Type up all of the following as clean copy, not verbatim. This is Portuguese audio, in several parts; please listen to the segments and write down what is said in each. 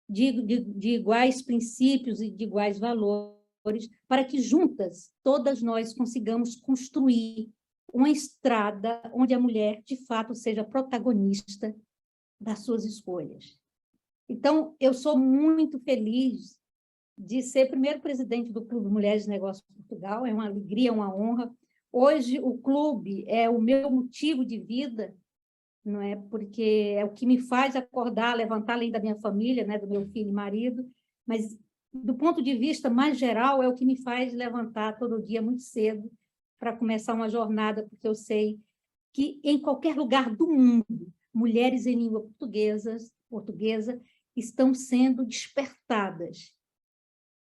de iguais princípios e de iguais valores, para que juntas, todas nós consigamos construir uma estrada onde a mulher, de fato, seja protagonista das suas escolhas. Então, eu sou muito feliz de ser primeiro presidente do Clube Mulheres de Negócios Portugal, é uma alegria, uma honra. Hoje, o clube é o meu motivo de vida, não é? Porque é o que me faz acordar, levantar, além da minha família, né? Do meu filho e marido, mas, do ponto de vista mais geral, é o que me faz levantar todo dia muito cedo para começar uma jornada, porque eu sei que, em qualquer lugar do mundo, mulheres em língua portuguesa estão sendo despertadas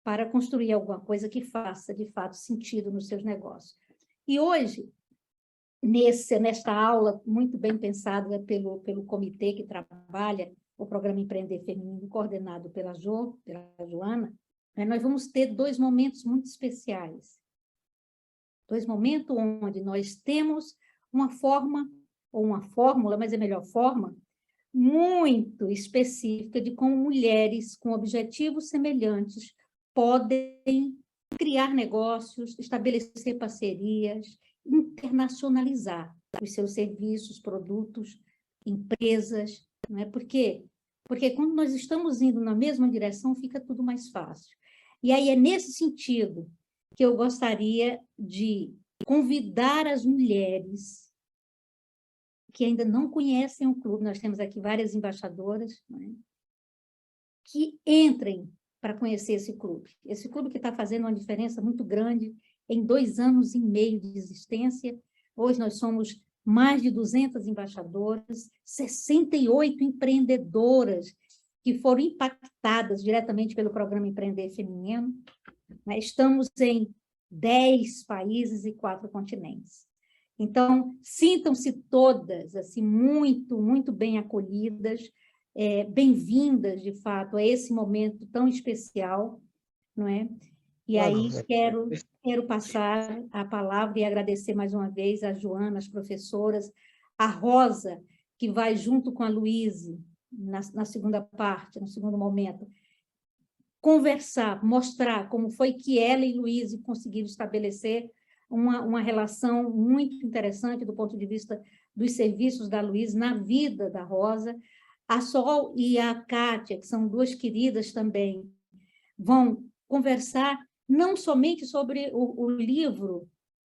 para construir alguma coisa que faça, de fato, sentido nos seus negócios. E hoje, nesta aula muito bem pensada pelo comitê que trabalha o Programa Empreender Feminino, coordenado pela Joana, nós vamos ter dois momentos muito especiais. Dois momentos onde nós temos uma forma, ou uma fórmula, mas é melhor forma, muito específica de como mulheres com objetivos semelhantes podem criar negócios, estabelecer parcerias, internacionalizar os seus serviços, produtos, empresas, não é? Por quê? Porque quando nós estamos indo na mesma direção, fica tudo mais fácil. E aí é nesse sentido que eu gostaria de convidar as mulheres que ainda não conhecem o clube, nós temos aqui várias embaixadoras, né, que entrem para conhecer esse clube. Esse clube que está fazendo uma diferença muito grande em 2 anos e meio de existência. Hoje nós somos mais de 200 embaixadoras, 68 empreendedoras que foram impactadas diretamente pelo Programa Empreender Feminino. Estamos em 10 países e 4 continentes. Então, sintam-se todas assim, muito, muito bem acolhidas, bem-vindas, de fato, a esse momento tão especial, não é? E aí quero passar a palavra e agradecer mais uma vez a Joana, as professoras, a Rosa, que vai junto com a Luíse, na segunda parte, no segundo momento, conversar, mostrar como foi que ela e Luíse conseguiram estabelecer uma relação muito interessante do ponto de vista dos serviços da Luíse na vida da Rosa. A Sol e a Kátia, que são 2 queridas também, vão conversar não somente sobre o livro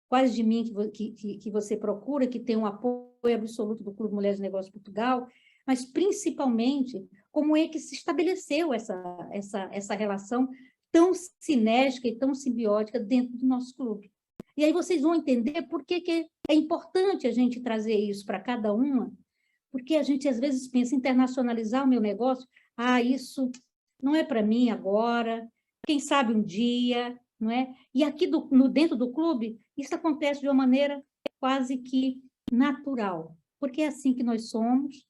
Quase de Mim, que você procura, que tem um apoio absoluto do Clube Mulheres de Negócios Portugal, mas principalmente como é que se estabeleceu essa relação tão sinérgica e tão simbiótica dentro do nosso clube. E aí vocês vão entender por que é importante a gente trazer isso para cada uma, porque a gente às vezes pensa em internacionalizar o meu negócio, isso não é para mim agora, quem sabe um dia, não é? E aqui dentro do clube, isso acontece de uma maneira quase que natural, porque é assim que nós somos,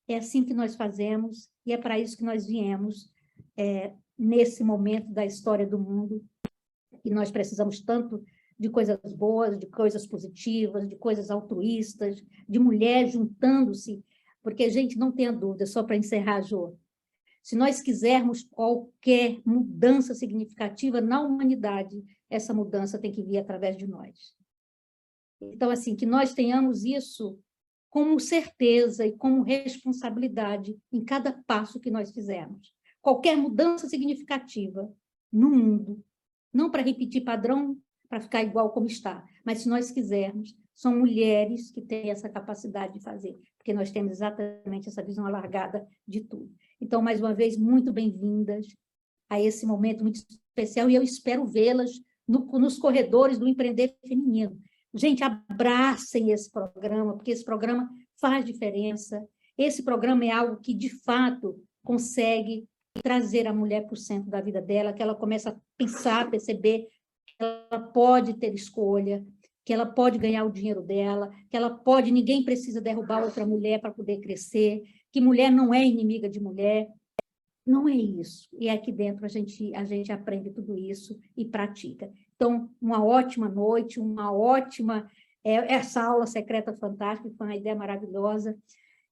é assim que nós fazemos, e é para isso que nós viemos nesse momento da história do mundo, e nós precisamos tanto de coisas boas, de coisas positivas, de coisas altruístas, de mulheres juntando-se, porque, gente, não tenha dúvida, só para encerrar, Jô, se nós quisermos qualquer mudança significativa na humanidade, essa mudança tem que vir através de nós. Então, assim, que nós tenhamos isso como certeza e como responsabilidade em cada passo que nós fizermos. Qualquer mudança significativa no mundo, não para repetir padrão, para ficar igual como está, mas se nós quisermos, são mulheres que têm essa capacidade de fazer, porque nós temos exatamente essa visão alargada de tudo. Então, mais uma vez, muito bem-vindas a esse momento muito especial, e eu espero vê-las nos corredores do Empreender Feminino. Gente, abracem esse programa, porque esse programa faz diferença. Esse programa é algo que, de fato, consegue trazer a mulher para o centro da vida dela, que ela começa a pensar, perceber que ela pode ter escolha, que ela pode ganhar o dinheiro dela, que ela pode, ninguém precisa derrubar outra mulher para poder crescer, que mulher não é inimiga de mulher. Não é isso. E aqui dentro a gente aprende tudo isso e pratica. Então, uma ótima noite, uma ótima... essa aula secreta fantástica, foi uma ideia maravilhosa.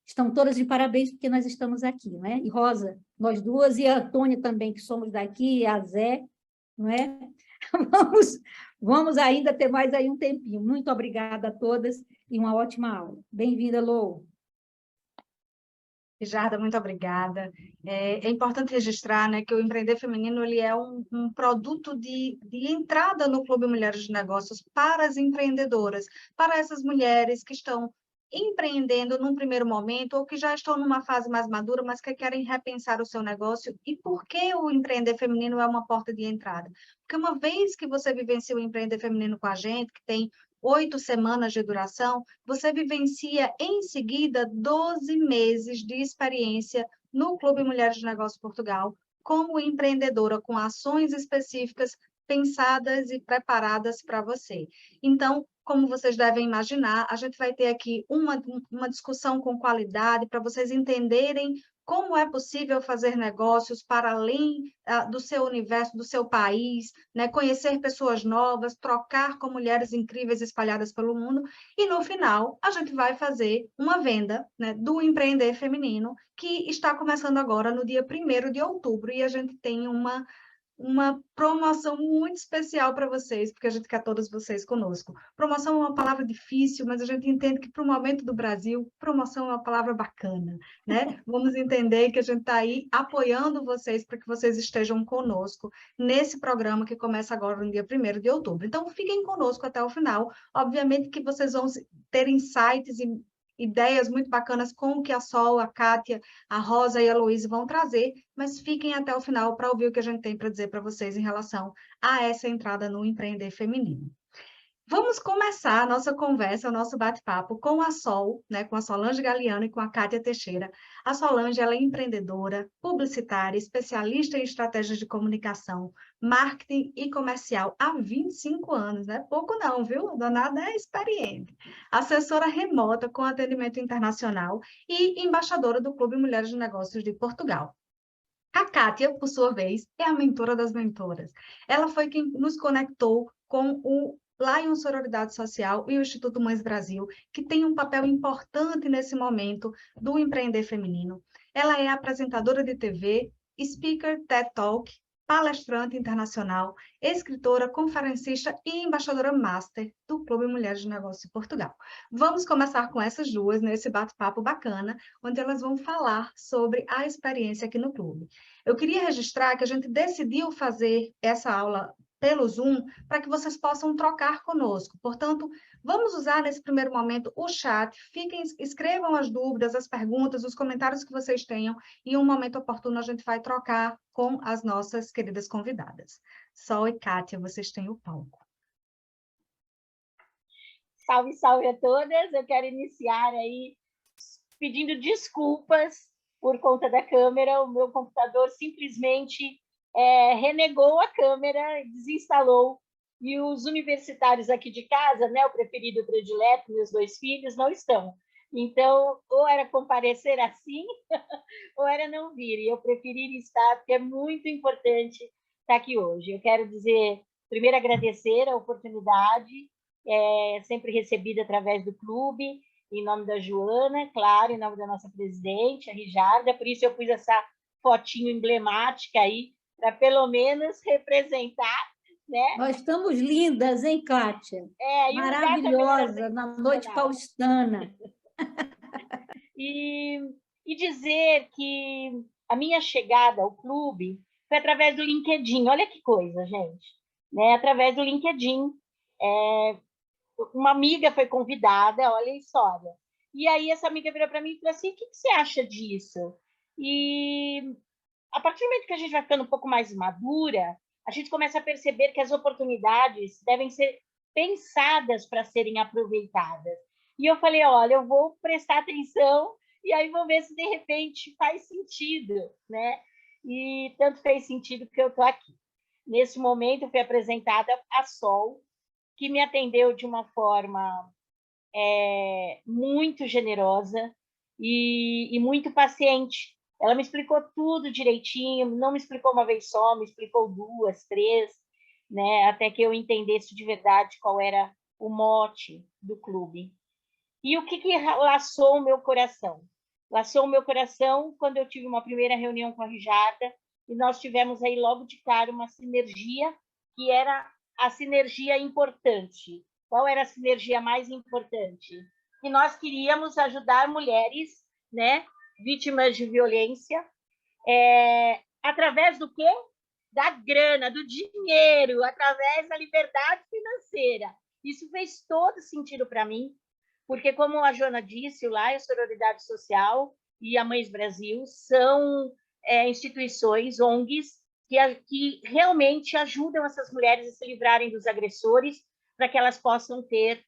estão todas de parabéns, porque nós estamos aqui, não é? E Rosa, nós duas, e a Antônia também, que somos daqui, e a Zé, não é? Vamos ainda ter mais aí um tempinho. Muito obrigada a todas e uma ótima aula. Bem-vinda, Lou. Jarda, muito obrigada. É importante registrar, né, que o Empreender Feminino ele é um produto de entrada no Clube Mulheres de Negócios para as empreendedoras, para essas mulheres que estão empreendendo num primeiro momento ou que já estão numa fase mais madura, mas que querem repensar o seu negócio. E por que o Empreender Feminino é uma porta de entrada? Porque uma vez que você vivencia o Empreender Feminino com a gente, que tem 8 semanas de duração, você vivencia em seguida 12 meses de experiência no Clube Mulheres de Negócio Portugal, como empreendedora, com ações específicas pensadas e preparadas para você. Então, como vocês devem imaginar, a gente vai ter aqui uma discussão com qualidade para vocês entenderem como é possível fazer negócios para além do seu universo, do seu país, né? Conhecer pessoas novas, trocar com mulheres incríveis espalhadas pelo mundo. E, no final, a gente vai fazer uma venda, né, do Empreender Feminino, que está começando agora no dia 1º de outubro. E a gente tem uma promoção muito especial para vocês, porque a gente quer todos vocês conosco. Promoção é uma palavra difícil, mas a gente entende que para o momento do Brasil, promoção é uma palavra bacana, né? Vamos entender que a gente está aí apoiando vocês para que vocês estejam conosco nesse programa que começa agora no dia 1º de outubro. Então, fiquem conosco até o final. Obviamente que vocês vão ter insights e ideias muito bacanas com o que a Sol, a Kátia, a Rosa e a Luísa vão trazer, mas fiquem até o final para ouvir o que a gente tem para dizer para vocês em relação a essa entrada no Empreender Feminino. Vamos começar a nossa conversa, o nosso bate-papo com a Sol, né, com a Solange Galiano e com a Kátia Teixeira. A Solange, ela é empreendedora, publicitária, especialista em estratégias de comunicação, marketing e comercial há 25 anos, né? Pouco não, viu? A danada é experiente. Assessora remota com atendimento internacional e embaixadora do Clube Mulheres de Negócios de Portugal. A Kátia, por sua vez, é a mentora das mentoras. Ela foi quem nos conectou com o Lion Sororidade Social e o Instituto Mães Brasil, que tem um papel importante nesse momento do empreender feminino. Ela é apresentadora de TV, speaker TED Talk, palestrante internacional, escritora, conferencista e embaixadora master do Clube Mulheres de Negócios de Portugal. Vamos começar com essas duas nesse bate-papo bacana, onde elas vão falar sobre a experiência aqui no clube. Eu queria registrar que a gente decidiu fazer essa aula pelo Zoom para que vocês possam trocar conosco. Portanto, vamos usar nesse primeiro momento o chat, escrevam as dúvidas, as perguntas, os comentários que vocês tenham, e em um momento oportuno a gente vai trocar com as nossas queridas convidadas. Sol e Kátia, vocês têm o palco. Salve, salve a todas! Eu quero iniciar aí pedindo desculpas por conta da câmera. O meu computador simplesmente renegou a câmera, desinstalou, e os universitários aqui de casa, né, o preferido, o predileto, meus 2 filhos, não estão. Então, ou era comparecer assim, ou era não vir. E eu preferi estar, porque é muito importante estar aqui hoje. Eu quero dizer, primeiro, agradecer a oportunidade, sempre recebida através do clube, em nome da Joana, claro, em nome da nossa presidente, a Rijarda. Por isso eu pus essa fotinho emblemática aí, para pelo menos representar, né? Nós estamos lindas, hein, Kátia? Maravilhosa, na noite paulistana. E dizer que a minha chegada ao clube foi através do LinkedIn. Olha que coisa, gente. Né? Através do LinkedIn. Uma amiga foi convidada, olha a história. E aí essa amiga virou para mim e falou assim, o que você acha disso? E a partir do momento que a gente vai ficando um pouco mais madura, a gente começa a perceber que as oportunidades devem ser pensadas para serem aproveitadas. E eu falei, olha, eu vou prestar atenção e aí vou ver se de repente faz sentido, né? E tanto fez sentido que eu estou aqui. Nesse momento, eu fui apresentada a Sol, que me atendeu de uma forma muito generosa e muito paciente. Ela me explicou tudo direitinho, não me explicou uma vez só, me explicou 2, 3, né, até que eu entendesse de verdade qual era o mote do clube. E o que laçou o meu coração? laçou o meu coração quando eu tive uma primeira reunião com a Rijarda, e nós tivemos aí logo de cara uma sinergia, que era a sinergia importante. Qual era a sinergia mais importante? Que nós queríamos ajudar mulheres, né, vítimas de violência, através do quê? Da grana, do dinheiro, através da liberdade financeira. Isso fez todo sentido para mim, porque, como a Joana disse, o LAI, a Sororidade Social e a Mães Brasil são instituições, ONGs, que realmente ajudam essas mulheres a se livrarem dos agressores para que elas possam ter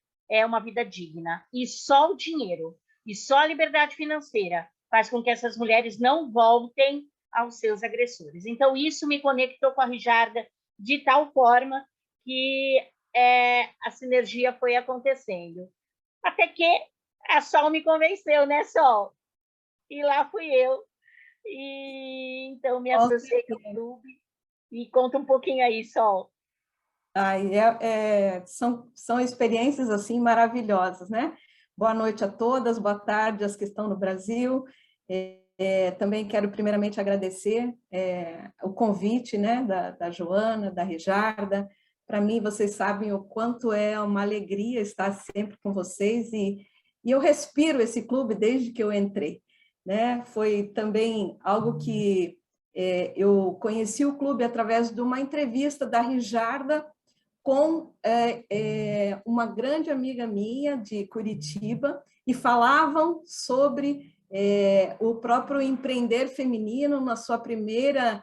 uma vida digna. E só o dinheiro, e só a liberdade financeira faz com que essas mulheres não voltem aos seus agressores. Então, isso me conectou com a Rijarda de tal forma que a sinergia foi acontecendo. Até que a Sol me convenceu, né, Sol? E lá fui eu. E então me associei ao clube. E conta um pouquinho aí, Sol. São experiências assim maravilhosas, né? Boa noite a todas, boa tarde às que estão no Brasil. Também quero primeiramente agradecer o convite, né, da Joana, da Rijarda. Para mim, vocês sabem o quanto é uma alegria estar sempre com vocês e eu respiro esse clube desde que eu entrei, né? Foi também algo que eu conheci o clube através de uma entrevista da Rijarda com uma grande amiga minha de Curitiba e falavam sobre o próprio empreender feminino na sua primeira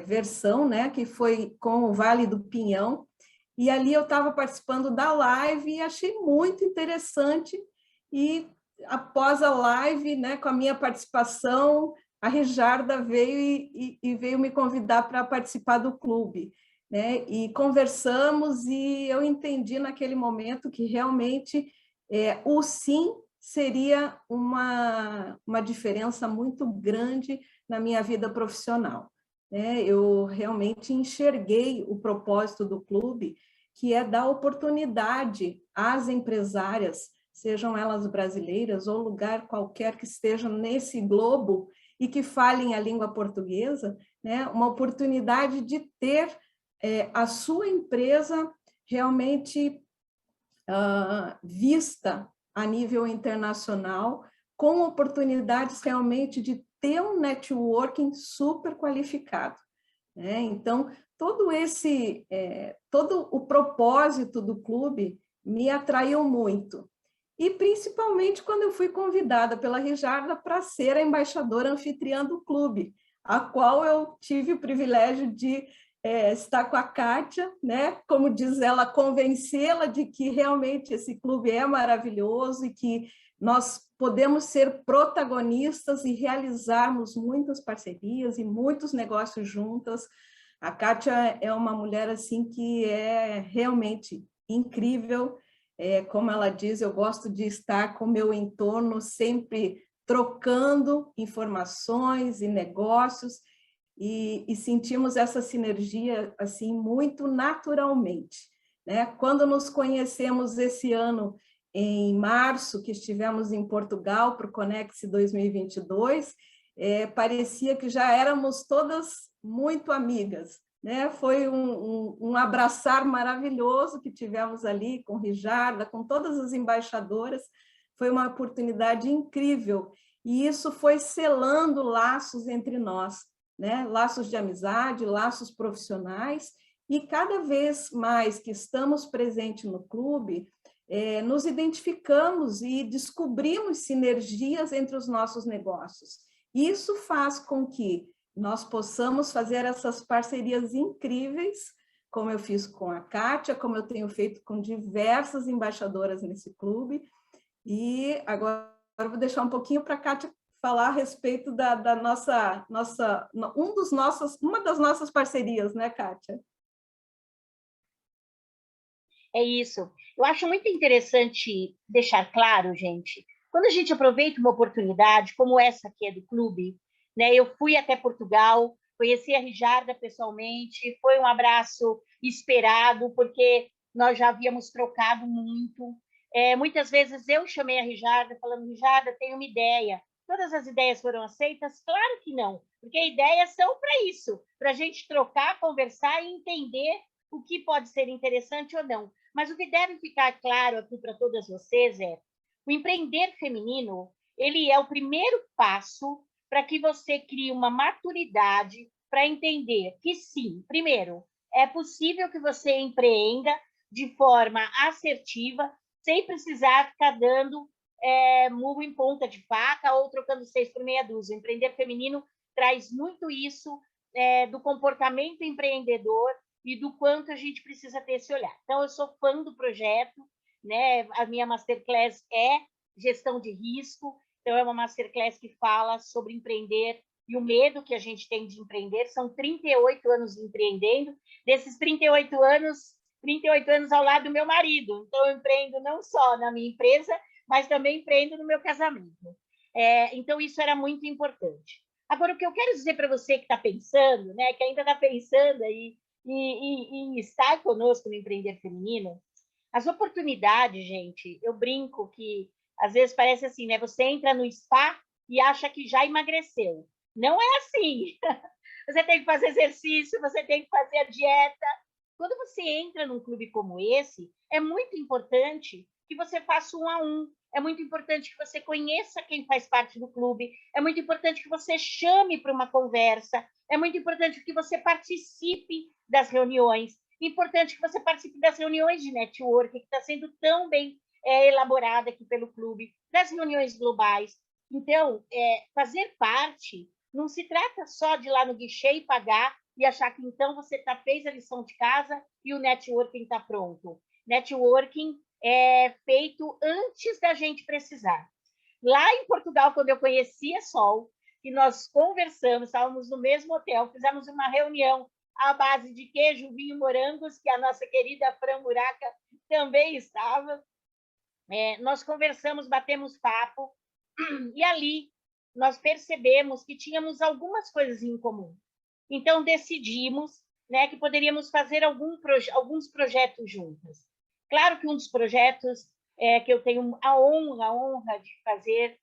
versão, né, que foi com o Vale do Pinhão, e ali eu estava participando da live e achei muito interessante, e após a live, né, com a minha participação, a Rijarda veio e veio me convidar para participar do clube, né, e conversamos e eu entendi naquele momento que realmente o sim seria uma diferença muito grande na minha vida profissional, né? Eu realmente enxerguei o propósito do clube, que é dar oportunidade às empresárias, sejam elas brasileiras ou lugar qualquer que estejam nesse globo e que falem a língua portuguesa, né? Uma oportunidade de ter a sua empresa realmente vista a nível internacional, com oportunidades realmente de ter um networking super qualificado, né? Então, todo o propósito do clube me atraiu muito, e principalmente quando eu fui convidada pela Rijarda para ser a embaixadora anfitriã do clube, a qual eu tive o privilégio de estar com a Kátia, né? Como diz ela, convencê-la de que realmente esse clube é maravilhoso e que nós podemos ser protagonistas e realizarmos muitas parcerias e muitos negócios juntas. A Kátia é uma mulher assim que é realmente incrível. Como ela diz, eu gosto de estar com o meu entorno sempre trocando informações e negócios, e sentimos essa sinergia assim muito naturalmente, né? Quando nos conhecemos esse ano, em março, que estivemos em Portugal para o Conex 2022, parecia que já éramos todas muito amigas, né? Foi um abraçar maravilhoso que tivemos ali com Rijarda, com todas as embaixadoras. Foi uma oportunidade incrível, e isso foi selando laços entre nós, né? Laços de amizade, laços profissionais, e cada vez mais que estamos presentes no clube, nos identificamos e descobrimos sinergias entre os nossos negócios. Isso faz com que nós possamos fazer essas parcerias incríveis, como eu fiz com a Kátia, como eu tenho feito com diversas embaixadoras nesse clube. E agora eu vou deixar um pouquinho para a Kátia falar a respeito da uma das nossas parcerias, né, Kátia? É isso. Eu acho muito interessante deixar claro, gente, quando a gente aproveita uma oportunidade, como essa aqui é do clube, né? Eu fui até Portugal, conheci a Rijarda pessoalmente, foi um abraço esperado, porque nós já havíamos trocado muito. Muitas vezes eu chamei a Rijarda, falando, Rijarda, tenho uma ideia, Todas as ideias foram aceitas? Claro que não, porque ideias são para isso, para a gente trocar, conversar e entender o que pode ser interessante ou não. Mas o que deve ficar claro aqui para todas vocês é o empreender feminino, ele é o primeiro passo para que você crie uma maturidade para entender que sim, primeiro, é possível que você empreenda de forma assertiva, sem precisar ficar dando murro em ponta de faca ou trocando 6 por meia dúzia. O empreender feminino traz muito isso do comportamento empreendedor e do quanto a gente precisa ter esse olhar. Então, eu sou fã do projeto, né? A minha masterclass é gestão de risco, então é uma masterclass que fala sobre empreender e o medo que a gente tem de empreender. São 38 anos empreendendo, desses 38 anos ao lado do meu marido. Então, eu empreendo não só na minha empresa, mas também empreendo no meu casamento. Então, isso era muito importante. Agora, o que eu quero dizer para você que está pensando, né, que ainda está pensando aí e está conosco no Empreender Feminino, as oportunidades, gente, eu brinco que às vezes parece assim, né? Você entra no spa e acha que já emagreceu. Não é assim. Você tem que fazer exercício, você tem que fazer a dieta. Quando você entra num clube como esse, é muito importante que você faça 1 a 1. É muito importante que você conheça quem faz parte do clube. É muito importante que você chame para uma conversa. É muito importante que você participe das reuniões. Importante que você participe das reuniões de network, que está sendo tão bem elaborada aqui pelo clube, das reuniões globais. Então, fazer parte não se trata só de ir lá no guichê e pagar e achar que então você fez a lição de casa e o networking está pronto. Networking é feito antes da gente precisar. Lá em Portugal, quando eu conheci a Sol, e nós conversamos, estávamos no mesmo hotel, fizemos uma reunião à base de queijo, vinho, morangos, que a nossa querida Fran Muraca também estava. Nós conversamos, batemos papo, e ali nós percebemos que tínhamos algumas coisas em comum. Então, decidimos, né, que poderíamos fazer alguns projetos juntas. Claro que um dos projetos que eu tenho a honra de fazer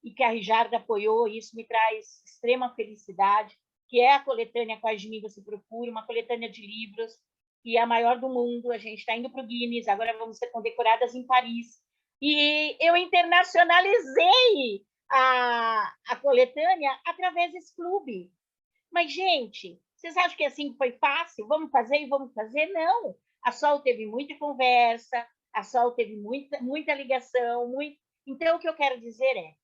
e que a Rijarda apoiou, e isso me traz extrema felicidade, que é a coletânea Quais de Mim Você Procura, uma coletânea de livros, que é a maior do mundo. A gente está indo para o Guinness, agora vamos ser condecoradas em Paris. E eu internacionalizei a coletânea através desse clube. Mas, gente, vocês acham que assim foi fácil? Vamos fazer e vamos fazer? Não. A Sol teve muita conversa, a Sol teve muita ligação. Então, o que eu quero dizer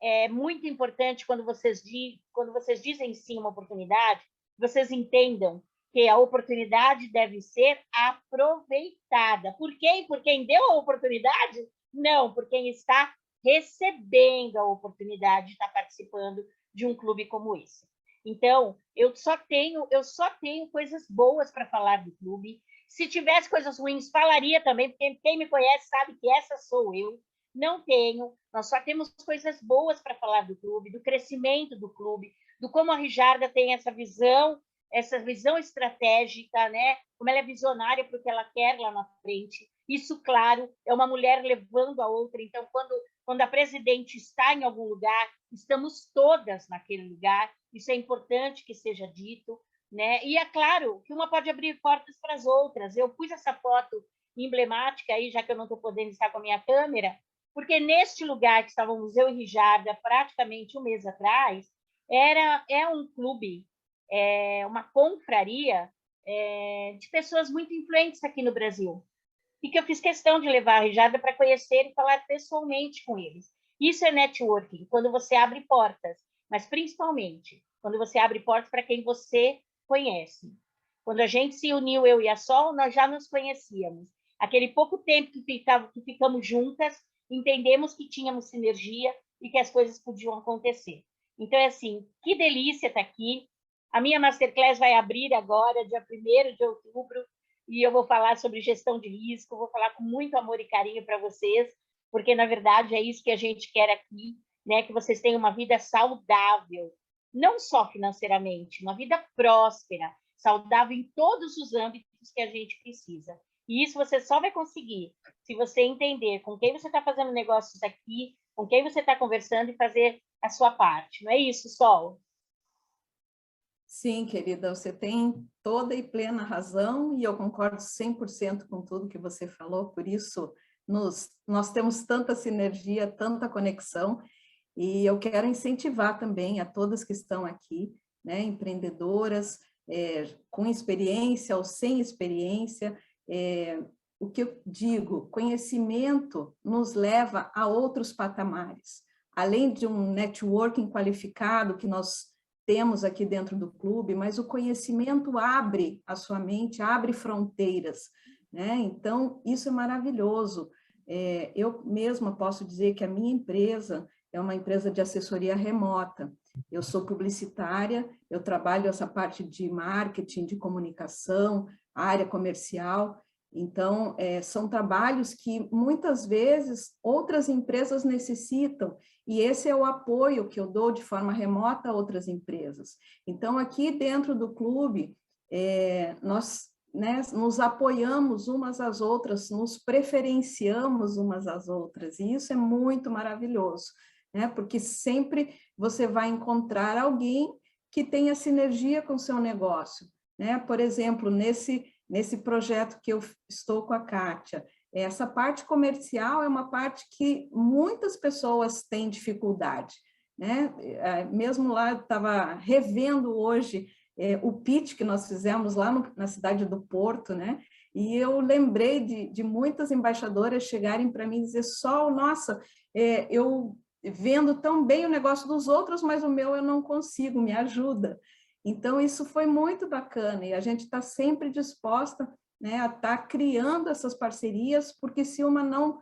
é muito importante quando vocês dizem sim uma oportunidade, vocês entendam que a oportunidade deve ser aproveitada. Por quem? Por quem deu a oportunidade? Não, por quem está recebendo a oportunidade de estar participando de um clube como esse. Então, eu só tenho coisas boas para falar do clube. Se tivesse coisas ruins, falaria também, porque quem me conhece sabe que essa sou eu. Não tenho, nós só temos coisas boas para falar do clube, do crescimento do clube, do como a Rijarda tem essa visão estratégica, né? Como ela é visionária para o que ela quer lá na frente. Isso, claro, é uma mulher levando a outra. Então, quando a presidente está em algum lugar, estamos todas naquele lugar. Isso é importante que seja dito, né? E é claro que uma pode abrir portas para as outras. Eu pus essa foto emblemática aí, já que eu não estou podendo estar com a minha câmera, porque neste lugar que estávamos eu e Rijarda praticamente um mês atrás, é um clube, uma confraria de pessoas muito influentes aqui no Brasil, e que eu fiz questão de levar a Rijarda para conhecer e falar pessoalmente com eles. Isso é networking, quando você abre portas, mas principalmente quando você abre portas para quem você conhece. Quando a gente se uniu, eu e a Sol, nós já nos conhecíamos. Aquele pouco tempo que ficamos juntas, entendemos que tínhamos sinergia e que as coisas podiam acontecer. Então, é assim, que delícia estar aqui. A minha Masterclass vai abrir agora, dia 1º de outubro, e eu vou falar sobre gestão de risco, vou falar com muito amor e carinho para vocês, porque, na verdade, é isso que a gente quer aqui, né? Que vocês tenham uma vida saudável, não só financeiramente, uma vida próspera, saudável em todos os âmbitos que a gente precisa. E isso você só vai conseguir se você entender com quem você está fazendo negócios aqui, com quem você está conversando e fazer a sua parte. Não é isso, Sol? Sim, querida, você tem toda e plena razão, e eu concordo 100% com tudo que você falou, por isso nós temos tanta sinergia, tanta conexão, e eu quero incentivar também a todas que estão aqui, né, empreendedoras, com experiência ou sem experiência, o que eu digo, conhecimento nos leva a outros patamares, além de um networking qualificado que nós temos aqui dentro do clube, mas o conhecimento abre a sua mente, abre fronteiras, né? Então, isso é maravilhoso. Eu mesma posso dizer que a minha empresa é uma empresa de assessoria remota. Eu sou publicitária, eu trabalho essa parte de marketing, de comunicação, área comercial. Então, são trabalhos que muitas vezes outras empresas necessitam, e esse é o apoio que eu dou de forma remota a outras empresas. Então, aqui dentro do clube, nós, né, nos apoiamos umas às outras, nos preferenciamos umas às outras, e isso é muito maravilhoso, né? Porque sempre você vai encontrar alguém que tenha sinergia com o seu negócio, né? Por exemplo, nesse projeto que eu estou com a Kátia, essa parte comercial é uma parte que muitas pessoas têm dificuldade, né? Mesmo lá, eu estava revendo hoje o pitch que nós fizemos lá na cidade do Porto, né? E eu lembrei de muitas embaixadoras chegarem para mim e dizer, Sol, nossa, eu vendo tão bem o negócio dos outros, mas o meu eu não consigo, me ajuda. Então, isso foi muito bacana, e a gente está sempre disposta, né, a estar criando essas parcerias, porque se uma não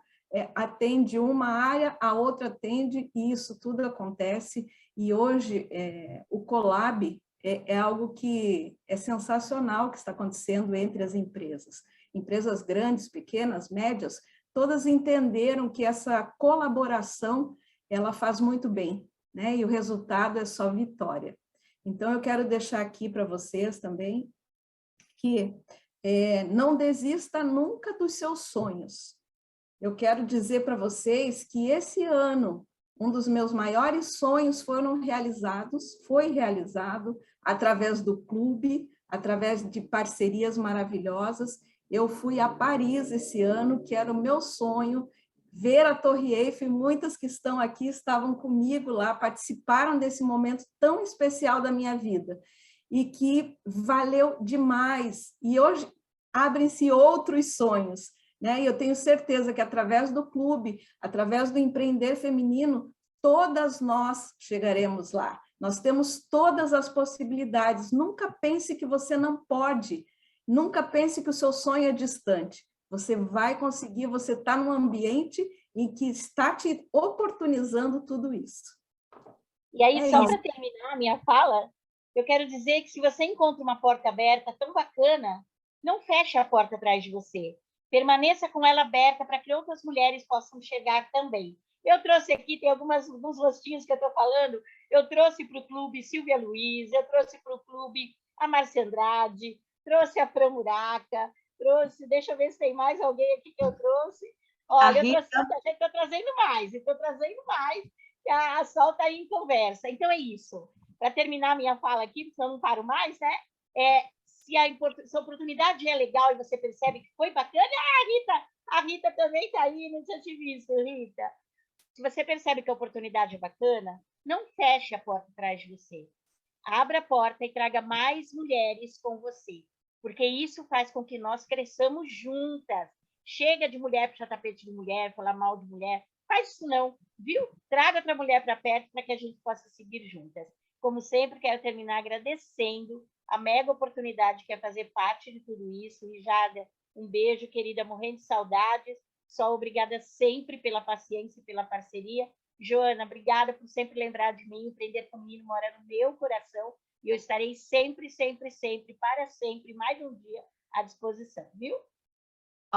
atende uma área, a outra atende, e isso tudo acontece, e hoje o Colab é algo que é sensacional que está acontecendo entre as empresas grandes, pequenas, médias, todas entenderam que essa colaboração, ela faz muito bem, né, e o resultado é só vitória. Então, eu quero deixar aqui para vocês também que não desista nunca dos seus sonhos. Eu quero dizer para vocês que esse ano, um dos meus maiores sonhos foi realizado através do clube, através de parcerias maravilhosas. Eu fui a Paris esse ano, que era o meu sonho, ver a Torre Eiffel, e muitas que estão aqui estavam comigo lá, participaram desse momento tão especial da minha vida, e que valeu demais. E hoje abrem-se outros sonhos, né? E eu tenho certeza que através do clube, através do empreender feminino, todas nós chegaremos lá. Nós temos todas as possibilidades. Nunca pense que você não pode, nunca pense que o seu sonho é distante. Você vai conseguir, você está num ambiente em que está te oportunizando tudo isso. E aí, só para terminar a minha fala, eu quero dizer que se você encontra uma porta aberta tão bacana, não feche a porta atrás de você. Permaneça com ela aberta para que outras mulheres possam chegar também. Eu trouxe aqui, tem alguns rostinhos que eu estou falando, eu trouxe para o clube Silvia Luiz, eu trouxe para o clube a Márcia Andrade, trouxe a Fran Muraca, trouxe, deixa eu ver se tem mais alguém aqui que eu trouxe. Olha, eu trouxe tanta gente, estou trazendo mais, que a Sol está aí em conversa. Então é isso. Para terminar a minha fala aqui, porque eu não paro mais, né? Se a oportunidade é legal e você percebe que foi bacana, a Rita também está aí, não tinha te visto, Rita. Se você percebe que a oportunidade é bacana, não feche a porta atrás de você. Abra a porta e traga mais mulheres com você, porque isso faz com que nós cresçamos juntas. Chega de mulher puxar tapete de mulher, falar mal de mulher. Faz isso não, viu? Traga outra mulher para perto para que a gente possa seguir juntas. Como sempre, quero terminar agradecendo a mega oportunidade que é fazer parte de tudo isso. E Jada, um beijo, querida, morrendo de saudades. Só obrigada sempre pela paciência e pela parceria. Joana, obrigada por sempre lembrar de mim. Empreender Feminino mora no meu coração e eu estarei sempre, sempre, sempre, para sempre, mais um dia à disposição, viu?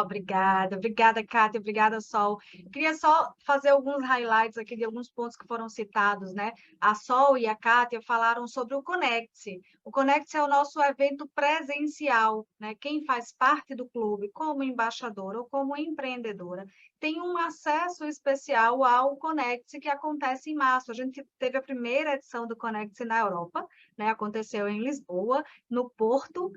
Obrigada, Kátia, obrigada, Sol. Eu queria só fazer alguns highlights aqui de alguns pontos que foram citados, né? A Sol e a Kátia falaram sobre o Conecte. O Conecte é o nosso evento presencial, né? Quem faz parte do clube como embaixadora ou como empreendedora tem um acesso especial ao Conecte que acontece em março. A gente teve a primeira edição do Conecte na Europa, né? Aconteceu em Lisboa, no Porto,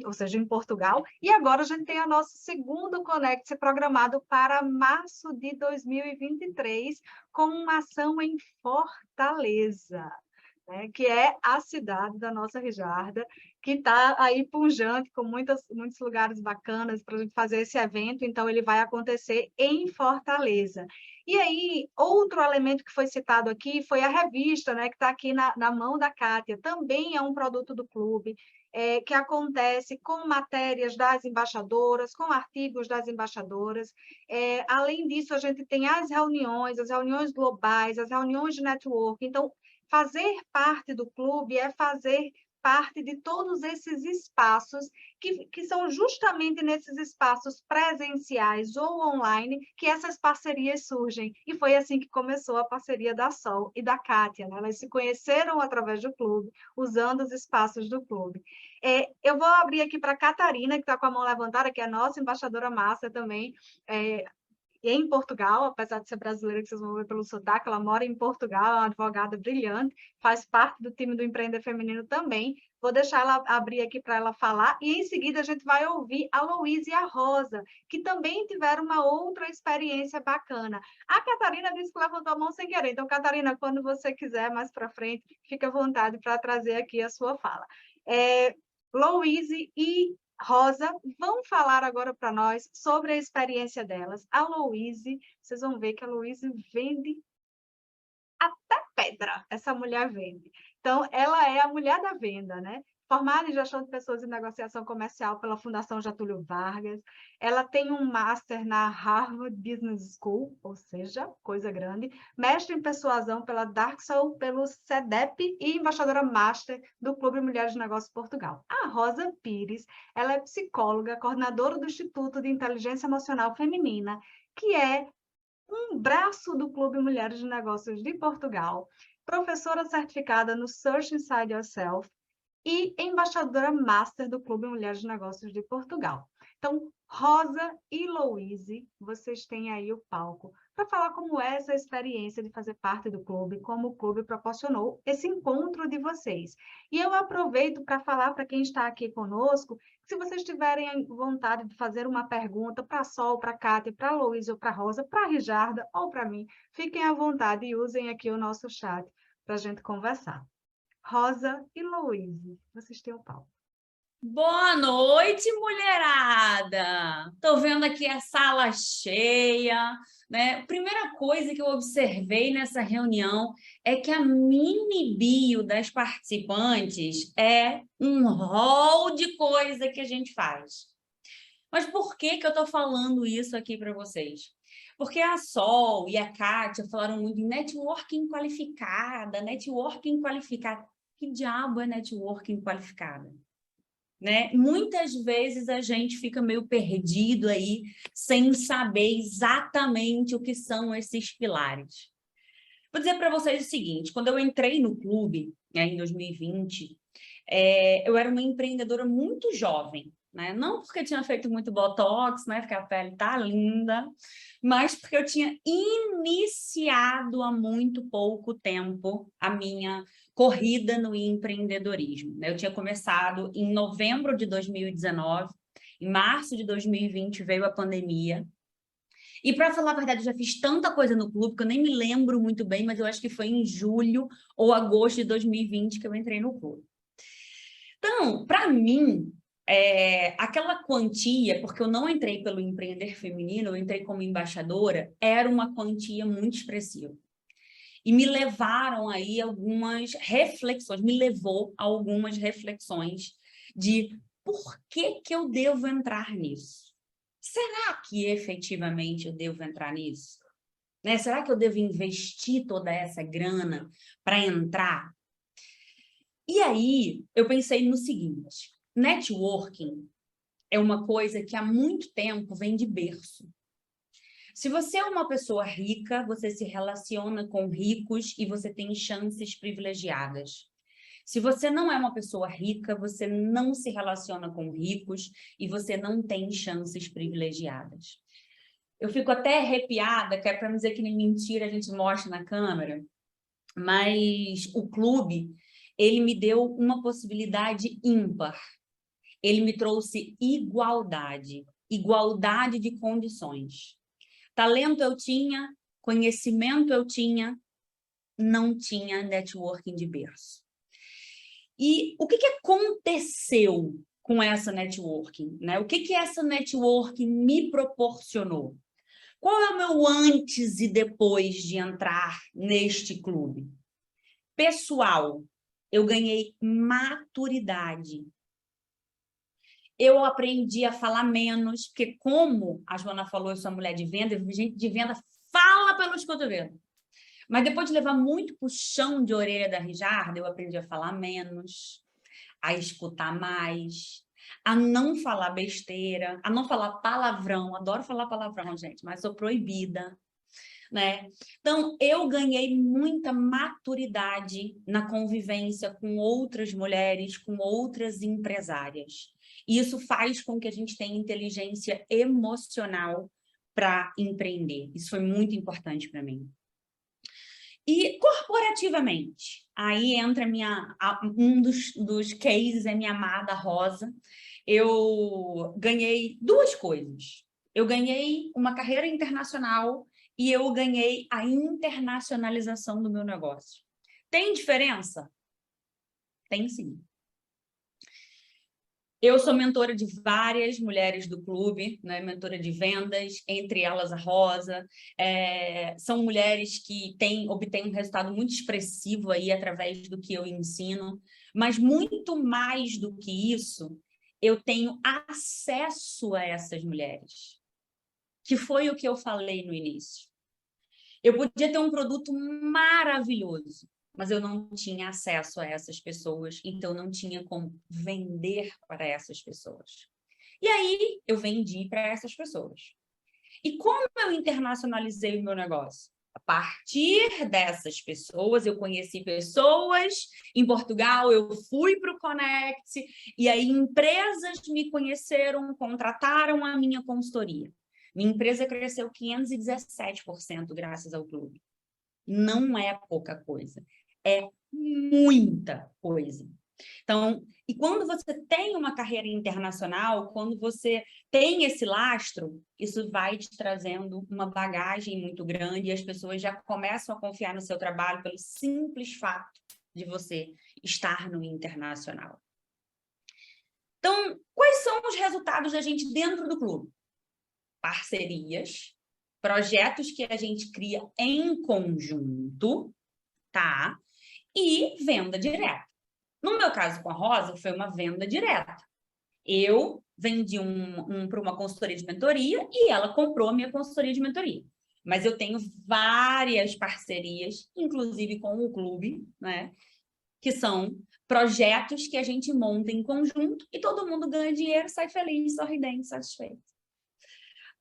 ou seja, em Portugal, e agora a gente tem o nosso segundo Conecte programado para março de 2023, com uma ação em Fortaleza, né, que é a cidade da nossa Rijarda, que está aí pujante, com muitos lugares bacanas para a gente fazer esse evento, então ele vai acontecer em Fortaleza. E aí, outro elemento que foi citado aqui foi a revista, né, que está aqui na mão da Kátia, também é um produto do clube, que acontece com matérias das embaixadoras, com artigos das embaixadoras. Além disso, a gente tem as reuniões globais, as reuniões de network. Então, fazer parte do clube é fazer parte de todos esses espaços que são justamente nesses espaços presenciais ou online que essas parcerias surgem. E foi assim que começou a parceria da Sol e da Kátia, né? Elas se conheceram através do clube, usando os espaços do clube. Eu vou abrir aqui para a Catarina, que está com a mão levantada, que é a nossa embaixadora master também, em Portugal, apesar de ser brasileira, que vocês vão ver pelo sotaque, ela mora em Portugal, é uma advogada brilhante, faz parte do time do Empreender Feminino também. Vou deixar ela abrir aqui para ela falar, e em seguida a gente vai ouvir a Louise e a Rosa, que também tiveram uma outra experiência bacana. A Catarina disse que levantou a mão sem querer, então, Catarina, quando você quiser, mais para frente, fique à vontade para trazer aqui a sua fala. Louise e Rosa vão falar agora para nós sobre a experiência delas. A Louise, vocês vão ver que a Louise vende até pedra, essa mulher vende. Então, ela é a mulher da venda, né? Formada em gestão de pessoas e negociação comercial pela Fundação Getúlio Vargas. Ela tem um master na Harvard Business School, ou seja, coisa grande. Mestre em persuasão pela Darksoul, pelo CEDEP e embaixadora master do Clube Mulheres de Negócios Portugal. A Rosa Pires, ela é psicóloga, coordenadora do Instituto de Inteligência Emocional Feminina, que é um braço do Clube Mulheres de Negócios de Portugal, professora certificada no Search Inside Yourself e embaixadora master do Clube Mulheres de Negócios de Portugal. Então, Rosa e Louise, vocês têm aí o palco para falar como é essa experiência de fazer parte do clube, como o clube proporcionou esse encontro de vocês. E eu aproveito para falar para quem está aqui conosco, se vocês tiverem vontade de fazer uma pergunta para a Sol, para a Kátia, para a Louise ou para a Rosa, para a Rijarda ou para mim, fiquem à vontade e usem aqui o nosso chat para a gente conversar. Rosa e Louise, vocês têm o palco. Boa noite, mulherada! Estou vendo aqui a sala cheia, né? Primeira coisa que eu observei nessa reunião é que a mini bio das participantes é um rol de coisa que a gente faz. Mas por que eu estou falando isso aqui para vocês? Porque a Sol e a Kátia falaram muito em networking qualificada, networking qualificada. Que diabo é networking qualificada? Né? Muitas vezes a gente fica meio perdido aí, sem saber exatamente o que são esses pilares. Vou dizer para vocês o seguinte, quando eu entrei no clube, né, em 2020, eu era uma empreendedora muito jovem, né? Não porque tinha feito muito botox, né? Porque a pele tá linda, mas porque eu tinha iniciado há muito pouco tempo a minha corrida no empreendedorismo, né? Eu tinha começado em novembro de 2019, em março de 2020 veio a pandemia. E para falar a verdade, eu já fiz tanta coisa no clube que eu nem me lembro muito bem, mas eu acho que foi em julho ou agosto de 2020 que eu entrei no clube. Então, para mim, aquela quantia, porque eu não entrei pelo Empreender Feminino, eu entrei como embaixadora, era uma quantia muito expressiva. E me levaram aí algumas reflexões, me levou a algumas reflexões de por que eu devo entrar nisso? Será que efetivamente eu devo entrar nisso? Né? Será que eu devo investir toda essa grana para entrar? E aí, eu pensei no seguinte, networking é uma coisa que há muito tempo vem de berço. Se você é uma pessoa rica, você se relaciona com ricos e você tem chances privilegiadas. Se você não é uma pessoa rica, você não se relaciona com ricos e você não tem chances privilegiadas. Eu fico até arrepiada, que é para não dizer que nem mentira a gente mostra na câmera, mas o clube, ele me deu uma possibilidade ímpar. Ele me trouxe igualdade, igualdade de condições. Talento eu tinha, conhecimento eu tinha, não tinha networking de berço. E o que aconteceu com essa networking, né? O que essa networking me proporcionou? Qual é o meu antes e depois de entrar neste clube? Pessoal, eu ganhei maturidade. Eu aprendi a falar menos, porque como a Joana falou, eu sou uma mulher de venda, gente de venda fala pelos cotovelos. Mas depois de levar muito puxão de orelha da Rijarda, eu aprendi a falar menos, a escutar mais, a não falar besteira, a não falar palavrão. Adoro falar palavrão, gente, mas sou proibida, né? Então, eu ganhei muita maturidade na convivência com outras mulheres, com outras empresárias. E isso faz com que a gente tenha inteligência emocional para empreender. Isso foi muito importante para mim. E corporativamente, aí entra um dos cases, é minha amada Rosa. Eu ganhei duas coisas. Eu ganhei uma carreira internacional e eu ganhei a internacionalização do meu negócio. Tem diferença? Tem sim. Eu sou mentora de várias mulheres do clube, né? Mentora de vendas, entre elas a Rosa. São mulheres que obtêm um resultado muito expressivo aí através do que eu ensino, mas muito mais do que isso, eu tenho acesso a essas mulheres, que foi o que eu falei no início. Eu podia ter um produto maravilhoso, mas eu não tinha acesso a essas pessoas, então não tinha como vender para essas pessoas. E aí, eu vendi para essas pessoas. E como eu internacionalizei o meu negócio? A partir dessas pessoas, eu conheci pessoas em Portugal, eu fui para o Connect, e aí empresas me conheceram, contrataram a minha consultoria. Minha empresa cresceu 517% graças ao clube. Não é pouca coisa, é muita coisa. Então, e quando você tem uma carreira internacional, quando você tem esse lastro, isso vai te trazendo uma bagagem muito grande e as pessoas já começam a confiar no seu trabalho pelo simples fato de você estar no internacional. Então, quais são os resultados da gente dentro do clube? Parcerias, projetos que a gente cria em conjunto, tá? E venda direta. No meu caso com a Rosa, foi uma venda direta. Eu vendi para uma consultoria de mentoria e ela comprou a minha consultoria de mentoria. Mas eu tenho várias parcerias, inclusive com o clube, né? Que são projetos que a gente monta em conjunto e todo mundo ganha dinheiro, sai feliz, sorridente, satisfeito.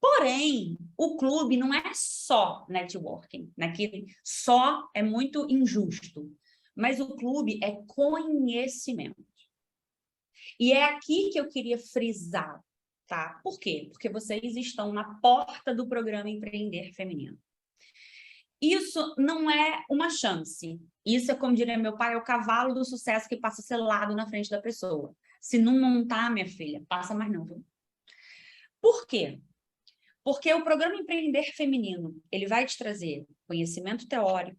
Porém, o clube não é só networking, né? Que só é muito injusto. Mas o clube é conhecimento. E é aqui que eu queria frisar, tá? Por quê? Porque vocês estão na porta do programa Empreender Feminino. Isso não é uma chance. Isso é, como diria meu pai, é o cavalo do sucesso que passa selado na frente da pessoa. Se não montar, minha filha, passa mais não, viu? Por quê? Porque o programa Empreender Feminino, ele vai te trazer conhecimento teórico,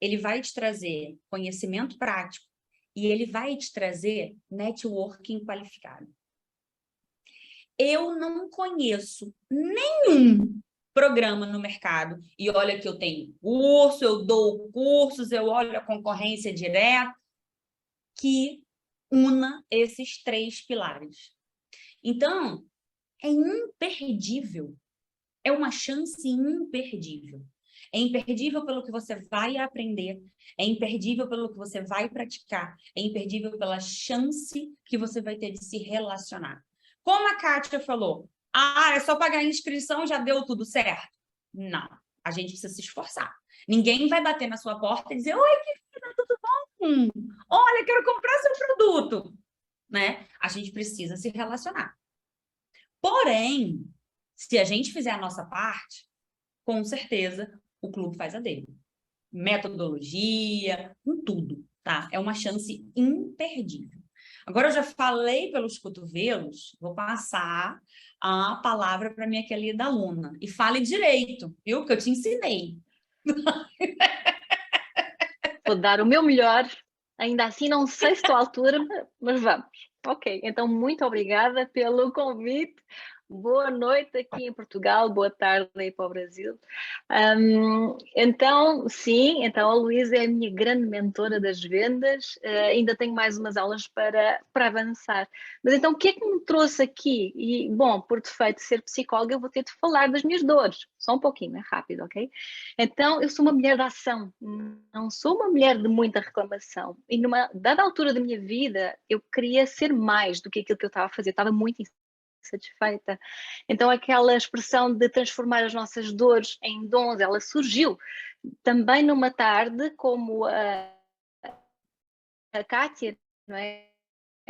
ele vai te trazer conhecimento prático e ele vai te trazer networking qualificado. Eu não conheço nenhum programa no mercado, e olha que eu tenho curso, eu dou cursos, eu olho a concorrência direta, que una esses três pilares. Então, é imperdível. É uma chance imperdível. É imperdível pelo que você vai aprender, é imperdível pelo que você vai praticar, é imperdível pela chance que você vai ter de se relacionar. Como a Kátia falou, é só pagar a inscrição, já deu tudo certo? Não, a gente precisa se esforçar. Ninguém vai bater na sua porta e dizer, oi, querida, tudo bom? Olha, quero comprar seu produto. Né? A gente precisa se relacionar. Porém, se a gente fizer a nossa parte, com certeza o clube faz a dele. Metodologia, com tudo, tá? É uma chance imperdível. Agora eu já falei pelos cotovelos, vou passar a palavra para minha querida aluna. E fale direito, viu? Que eu te ensinei. Vou dar o meu melhor. Ainda assim, não sei se estou à altura, mas vamos. Ok, então muito obrigada pelo convite. Boa noite aqui em Portugal, boa tarde aí para o Brasil. Então, sim, então a Luísa é a minha grande mentora das vendas, ainda tenho mais umas aulas para avançar. Mas então, o que é que me trouxe aqui? E, bom, por defeito de ser psicóloga, eu vou ter de falar das minhas dores, só um pouquinho, é rápido, ok? Então, eu sou uma mulher de ação, não sou uma mulher de muita reclamação. E numa dada altura da minha vida, eu queria ser mais do que aquilo que eu estava a fazer, eu estava muito insatisfeita. Então aquela expressão de transformar as nossas dores em dons, ela surgiu também numa tarde como a Kátia, não é?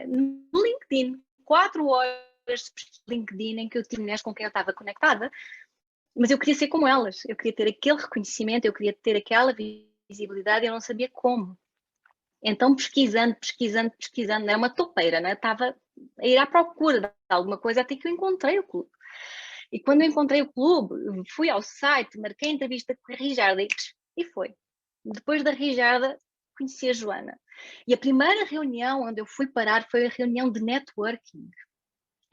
No LinkedIn, 4 horas de LinkedIn em que eu tive mulheres com quem eu estava conectada, mas eu queria ser como elas, eu queria ter aquele reconhecimento, eu queria ter aquela visibilidade, eu não sabia como. Então, pesquisando, era uma topeira, né? Estava a ir à procura de alguma coisa até que eu encontrei o clube. E quando eu encontrei o clube, fui ao site, marquei a entrevista com a Rijarda e foi. Depois da Rijarda, conheci a Joana. E a primeira reunião onde eu fui parar foi a reunião de networking.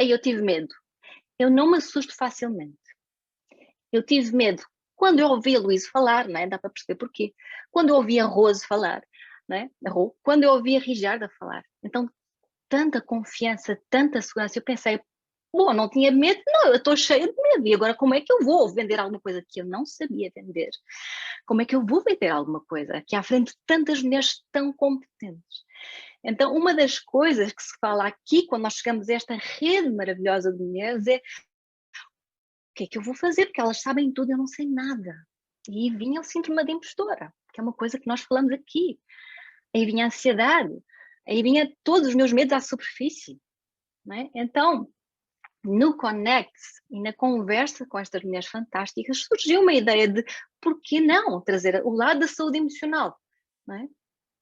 Aí eu tive medo. Eu não me assusto facilmente. Eu tive medo. Quando eu ouvi a Luísa falar, né? Dá para perceber porquê. Quando eu ouvi a Rose falar, né? Quando eu ouvi a Rijarda falar, então tanta confiança, tanta segurança, eu pensei, bom, não tinha medo, não, eu estou cheia de medo, e agora como é que eu vou vender alguma coisa que eu não sabia vender? Como é que eu vou vender alguma coisa aqui à frente de tantas mulheres tão competentes? Então, uma das coisas que se fala aqui, quando nós chegamos a esta rede maravilhosa de mulheres, é o que é que eu vou fazer? Porque elas sabem tudo, eu não sei nada. E vinha o síndrome de impostora, que é uma coisa que nós falamos aqui. Aí vinha a ansiedade, aí vinha todos os meus medos à superfície. Não é? Então, no Connect e na conversa com estas mulheres fantásticas, surgiu uma ideia de por que não trazer o lado da saúde emocional. Não é?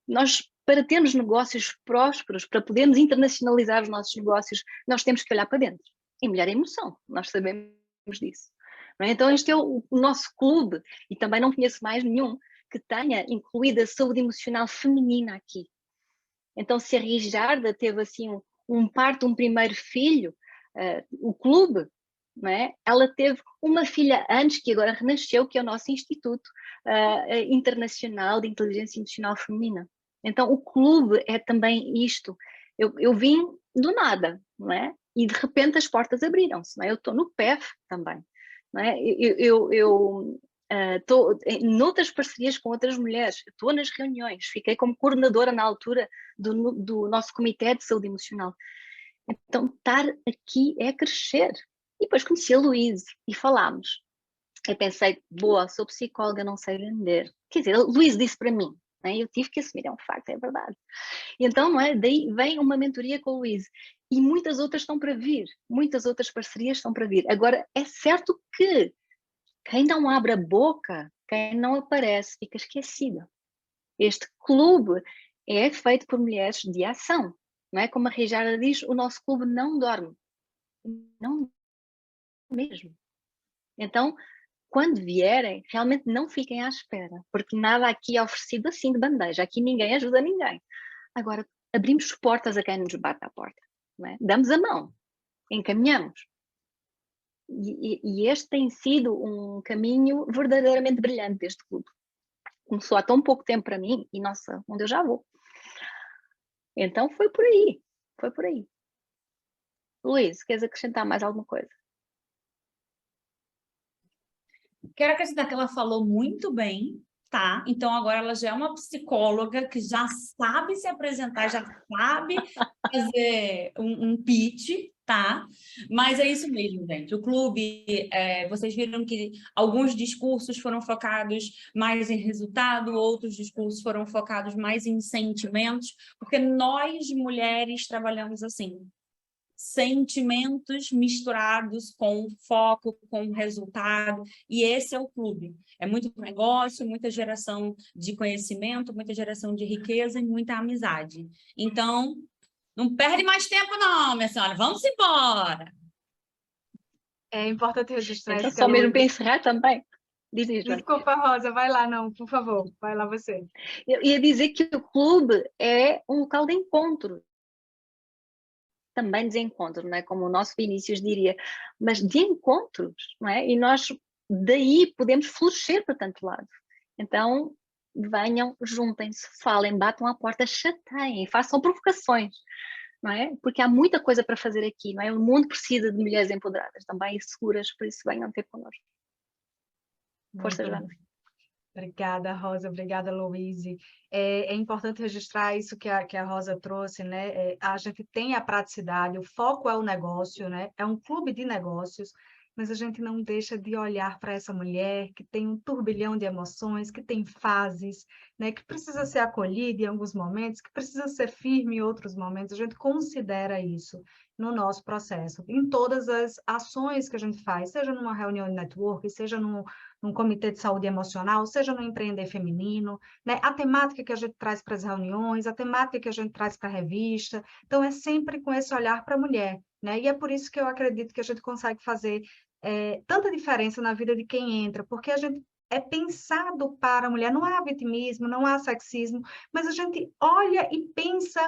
Nós, para termos negócios prósperos, para podermos internacionalizar os nossos negócios, nós temos que olhar para dentro. E mulher é emoção, nós sabemos disso. Não é? Então, este é o nosso clube, e também não conheço mais nenhum que tenha incluído a saúde emocional feminina aqui. Então, se a Rijarda teve assim um primeiro filho, o clube, não é? Ela teve uma filha antes, que agora renasceu, que é o nosso Instituto Internacional de Inteligência Emocional Feminina. Então, o clube é também isto. Eu vim do nada, não é? E de repente as portas abriram-se, não é? Eu estou no PEF também, não é? Estou noutras parcerias com outras mulheres, estou nas reuniões, fiquei como coordenadora na altura do nosso Comitê de Saúde Emocional. Então, estar aqui é crescer. E depois conheci a Luísa e falámos. Eu pensei, boa, sou psicóloga, não sei vender. Quer dizer, a Luísa disse para mim, né? Eu tive que assumir, é um facto, é verdade. E então, não é? Daí vem uma mentoria com a Luísa. E muitas outras estão para vir, muitas outras parcerias estão para vir. Agora, é certo que quem não abre a boca, quem não aparece, fica esquecida. Este clube é feito por mulheres de ação. Não é? Como a Rijarda diz, o nosso clube não dorme. Não mesmo. Então, quando vierem, realmente não fiquem à espera, porque nada aqui é oferecido assim de bandeja. Aqui ninguém ajuda ninguém. Agora, abrimos portas a quem nos bate à porta. Não é? Damos a mão, encaminhamos. E este tem sido um caminho verdadeiramente brilhante deste clube. Começou há tão pouco tempo para mim e, nossa, onde eu já vou. Então foi por aí, foi por aí. Luís, queres acrescentar mais alguma coisa? Quero acrescentar que ela falou muito bem, tá? Então agora ela já é uma psicóloga que já sabe se apresentar, já sabe fazer um pitch, tá? Mas é isso mesmo, gente. O clube, vocês viram que alguns discursos foram focados mais em resultado, outros discursos foram focados mais em sentimentos, porque nós, mulheres, trabalhamos assim. Sentimentos misturados com foco, com resultado, e esse é o clube. É muito negócio, muita geração de conhecimento, muita geração de riqueza e muita amizade. Então, não perde mais tempo não, minha senhora, vamos embora! É importante registrar Então, isso. só mesmo para encerrar também. Diz, Joana. Desculpa, Rosa, vai lá, não, por favor, vai lá você. Eu ia dizer que o clube é um local de encontro. Também desencontro, não é? Como o nosso Vinícius diria, mas de encontros, não é? E nós daí podemos florescer para tanto lado. Então, venham, juntem-se, falem, batam à porta, chateiem, façam provocações, não é? Porque há muita coisa para fazer aqui, não é? O mundo precisa de mulheres empoderadas também e seguras, por isso venham ter connosco. Força, Muito Joana. bem. Obrigada, Rosa. Obrigada, Louise. É importante registrar isso que a Rosa trouxe, né? A gente tem a praticidade, o foco é o negócio, né? É um clube de negócios, mas a gente não deixa de olhar para essa mulher que tem um turbilhão de emoções, que tem fases, né? Que precisa ser acolhida em alguns momentos, que precisa ser firme em outros momentos. A gente considera isso no nosso processo, em todas as ações que a gente faz, seja numa reunião de network, seja num comitê de saúde emocional, seja no empreender feminino, né? A temática que a gente traz para as reuniões, a temática que a gente traz para a revista. Então, é sempre com esse olhar para a mulher, né? E é por isso que eu acredito que a gente consegue fazer tanta diferença na vida de quem entra, porque a gente é pensado para a mulher, não há vitimismo, não há sexismo, mas a gente olha e pensa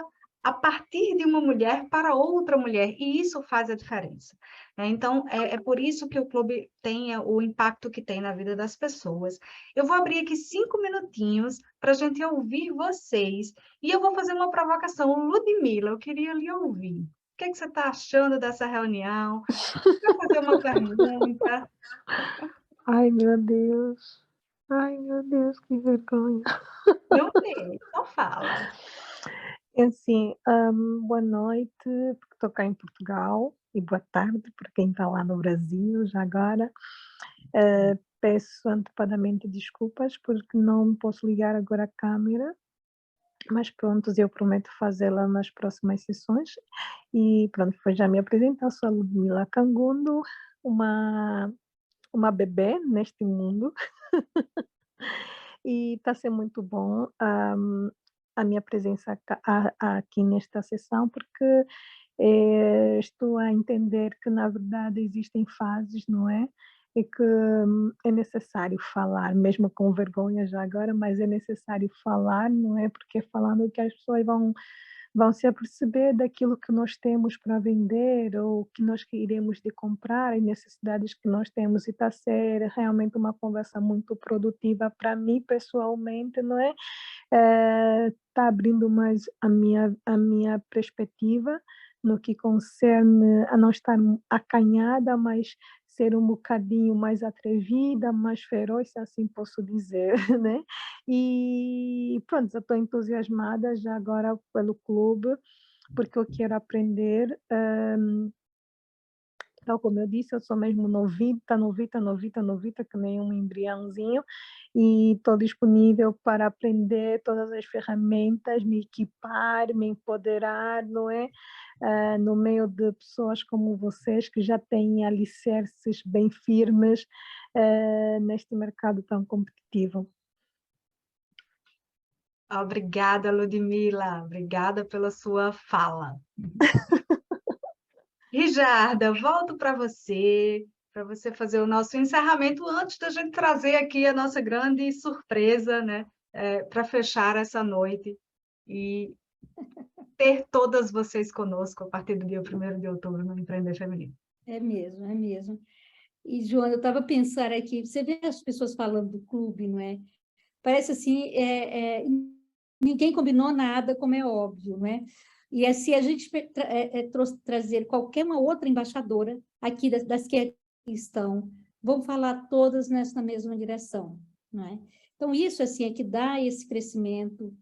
a partir de uma mulher para outra mulher, e isso faz a diferença. Então, é por isso que o clube tem o impacto que tem na vida das pessoas. Eu vou abrir aqui 5 minutinhos para a gente ouvir vocês, e eu vou fazer uma provocação. Ludmila, eu queria lhe ouvir. O que é que você está achando dessa reunião? Vou fazer uma pergunta. Ai, meu Deus. Ai, meu Deus, que vergonha. Não tem, só fala. É assim, boa noite, porque estou cá em Portugal, e boa tarde para quem está lá no Brasil, já agora. Peço antecipadamente desculpas, porque não posso ligar agora a câmera, mas pronto, eu prometo fazê-la nas próximas sessões. E pronto, foi já me apresentar, sou a Ludmila Cangundo, uma bebê neste mundo. E está sendo muito bom a minha presença aqui nesta sessão, porque estou a entender que, na verdade, existem fases, não é? E que é necessário falar, mesmo com vergonha já agora, mas é necessário falar, não é? Porque é falando que as pessoas vão se aperceber daquilo que nós temos para vender ou que nós iremos de comprar, as necessidades que nós temos, e está a ser realmente uma conversa muito produtiva para mim pessoalmente, não é? Está abrindo mais a minha perspectiva no que concerne a não estar acanhada, mas ser um bocadinho mais atrevida, mais feroz, se assim posso dizer, né? E pronto, já estou entusiasmada já agora pelo clube, porque eu quero aprender. Tal como eu disse, eu sou mesmo novita, que nem um embriãozinho, e estou disponível para aprender todas as ferramentas, me equipar, me empoderar, não é? No meio de pessoas como vocês, que já têm alicerces bem firmes neste mercado tão competitivo. Obrigada, Ludmila. Obrigada pela sua fala. Rijarda, volto para você fazer o nosso encerramento antes da gente trazer aqui a nossa grande surpresa, né, para fechar essa noite e ter todas vocês conosco a partir do dia 1º de outubro no Empreender Feminino. É mesmo, é mesmo. E, Joana, eu estava pensando aqui, você vê as pessoas falando do clube, não é? Parece assim, ninguém combinou nada, como é óbvio, não é? E se a gente trazer qualquer uma outra embaixadora aqui das que aqui estão, vão falar todas nessa mesma direção, não é? Então, isso assim, é que dá esse crescimento,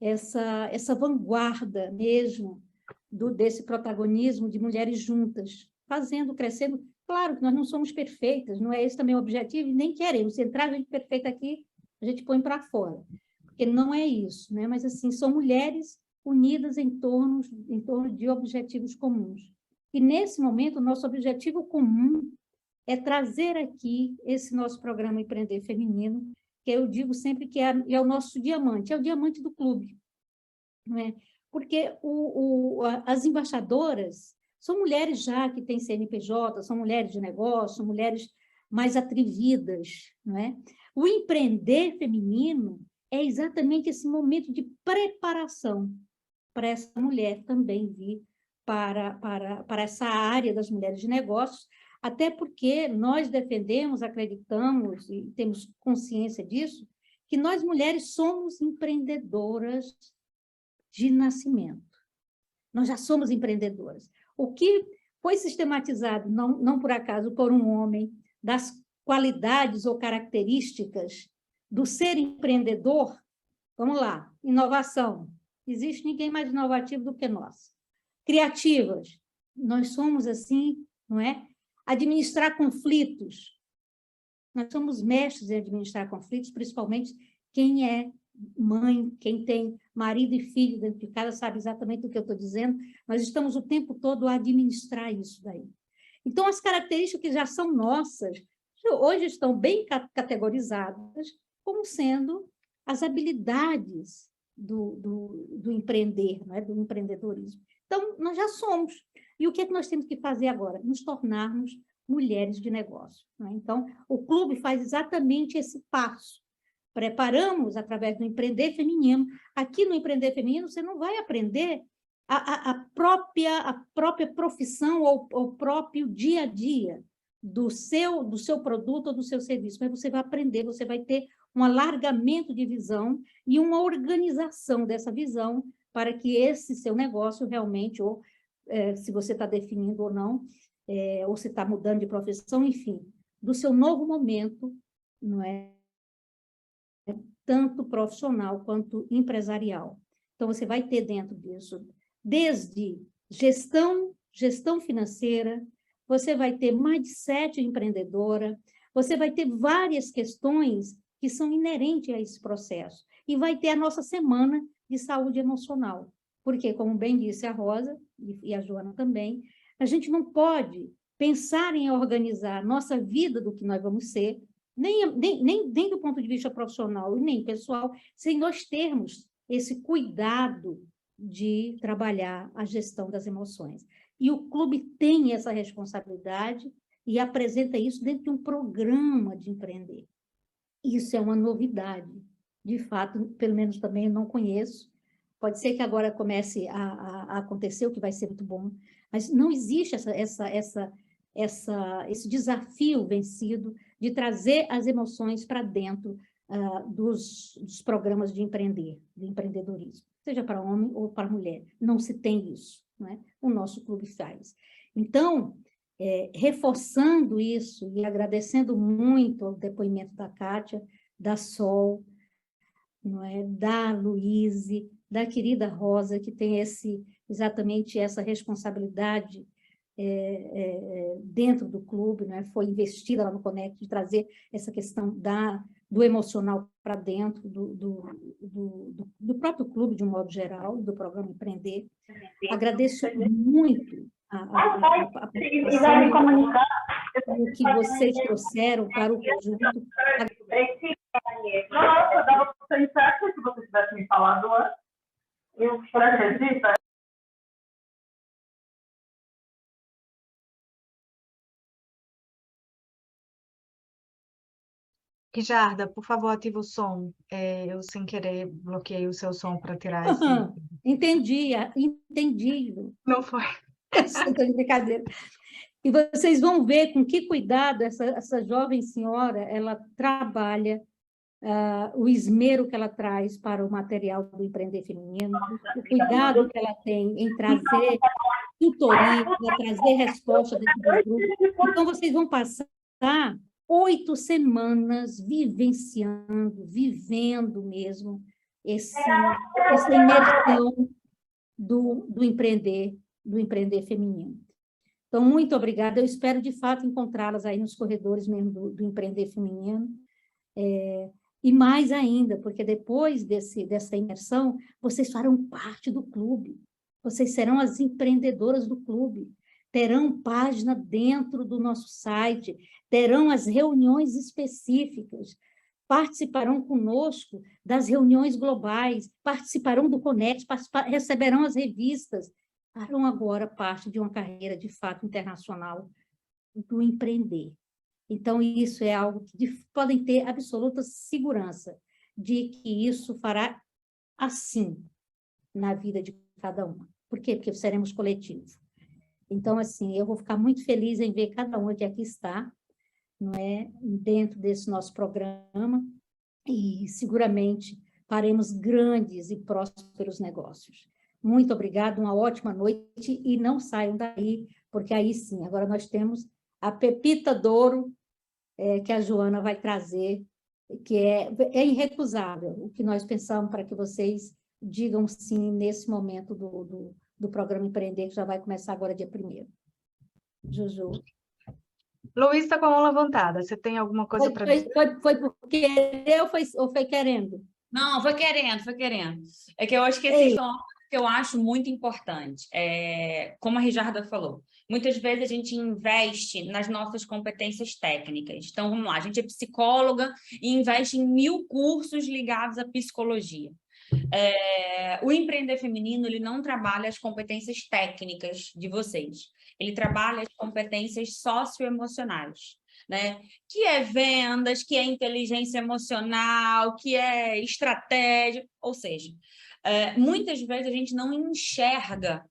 essa vanguarda mesmo desse protagonismo de mulheres juntas, fazendo, crescendo. Claro que nós não somos perfeitas, não é esse também o objetivo, e nem queremos. Se entrar gente perfeita aqui, a gente põe para fora, porque não é isso, né? Mas, assim, são mulheres unidas em torno de objetivos comuns. E, nesse momento, o nosso objetivo comum é trazer aqui esse nosso programa Empreender Feminino, que eu digo sempre que é o nosso diamante, é o diamante do clube, não é? Porque as embaixadoras são mulheres já que têm CNPJ, são mulheres de negócio, são mulheres mais atrevidas, não é? O empreender feminino é exatamente esse momento de preparação para essa mulher também vir para essa área das mulheres de negócios, até porque nós defendemos, acreditamos e temos consciência disso, que nós mulheres somos empreendedoras de nascimento. Nós já somos empreendedoras. O que foi sistematizado, não por acaso, por um homem, das qualidades ou características do ser empreendedor, vamos lá, inovação. Existe ninguém mais inovativo do que nós. Criativas, nós somos assim, não é? Administrar conflitos. Nós somos mestres em administrar conflitos, principalmente quem é mãe, quem tem marido e filho dentro de casa sabe exatamente do que eu estou dizendo. Nós estamos o tempo todo a administrar isso daí. Então, as características que já são nossas, hoje estão bem categorizadas como sendo as habilidades do empreender, não é? Do empreendedorismo. Então, nós já somos. E o que é que nós temos que fazer agora? Nos tornarmos mulheres de negócio, não é? Então, o clube faz exatamente esse passo. Preparamos através do Empreender Feminino. Aqui no Empreender Feminino, você não vai aprender a própria profissão ou o próprio dia a dia do seu produto ou do seu serviço, mas você vai aprender, você vai ter um alargamento de visão e uma organização dessa visão para que esse seu negócio realmente, ou se você está definindo ou não, ou se está mudando de profissão, enfim, do seu novo momento, não é? Tanto profissional quanto empresarial. Então, você vai ter dentro disso, desde gestão financeira, você vai ter mindset empreendedora, você vai ter várias questões que são inerentes a esse processo. E vai ter a nossa semana de saúde emocional. Porque, como bem disse a Rosa, e a Joana também, a gente não pode pensar em organizar a nossa vida do que nós vamos ser, nem do ponto de vista profissional e nem pessoal, sem nós termos esse cuidado de trabalhar a gestão das emoções. E o clube tem essa responsabilidade e apresenta isso dentro de um programa de empreender. Isso é uma novidade. De fato, pelo menos também eu não conheço. Pode ser que agora comece a acontecer, o que vai ser muito bom, mas não existe esse desafio vencido de trazer as emoções para dentro dos programas de empreendedorismo, seja para homem ou para mulher. Não se tem isso, não é? O nosso clube faz. Então, reforçando isso e agradecendo muito o depoimento da Kátia, da Sol, não é? Da Luíse, da querida Rosa, que tem exatamente essa responsabilidade dentro do clube, né? Foi investida lá no Conect de trazer essa questão do emocional para dentro do próprio clube, de um modo geral, do programa Empreender. Agradeço muito a o que vocês trouxeram para o conjunto. Nossa, dava para ser certo se você tivesse me falado antes. Eu acredito. Rijarda, por favor, ativa o som. Eu, sem querer, bloqueei o seu som para tirar esse... Entendi. Não foi. Estou de brincadeira. E vocês vão ver com que cuidado essa jovem senhora, ela trabalha o esmero que ela traz para o material do Empreender Feminino, o cuidado que ela tem em trazer tutoria, para trazer resposta dentro do grupo. Então, vocês vão passar 8 semanas vivendo mesmo essa imersão do empreender feminino. Então, muito obrigada. Eu espero, de fato, encontrá-las aí nos corredores mesmo do empreender feminino. E mais ainda, porque depois dessa imersão, vocês farão parte do clube. Vocês serão as empreendedoras do clube. Terão página dentro do nosso site, terão as reuniões específicas, participarão conosco das reuniões globais, participarão do Conect, receberão as revistas, farão agora parte de uma carreira, de fato, internacional do empreender. Então, isso é algo que podem ter absoluta segurança de que isso fará assim na vida de cada uma. Por quê? Porque seremos coletivo. Então, assim, eu vou ficar muito feliz em ver cada uma que aqui está, não é, dentro desse nosso programa, e seguramente faremos grandes e prósperos negócios. Muito obrigada, uma ótima noite, e não saiam daí, porque aí sim, agora nós temos a pepita d'ouro que a Joana vai trazer, que é irrecusável o que nós pensamos para que vocês digam sim nesse momento do programa Empreender, que já vai começar agora dia 1º. Juju. Luiz está com a mão levantada. Você tem alguma coisa para dizer? Foi por querer ou foi querendo? Não, foi querendo. É que eu acho que esse é que eu acho muito importante. Como a Rijarda falou, muitas vezes a gente investe nas nossas competências técnicas. Então, vamos lá, a gente é psicóloga e investe em 1000 cursos ligados à psicologia. O empreender feminino, ele não trabalha as competências técnicas de vocês. Ele trabalha as competências socioemocionais, né? Que é vendas, que é inteligência emocional, que é estratégia, ou seja, muitas vezes a gente não enxerga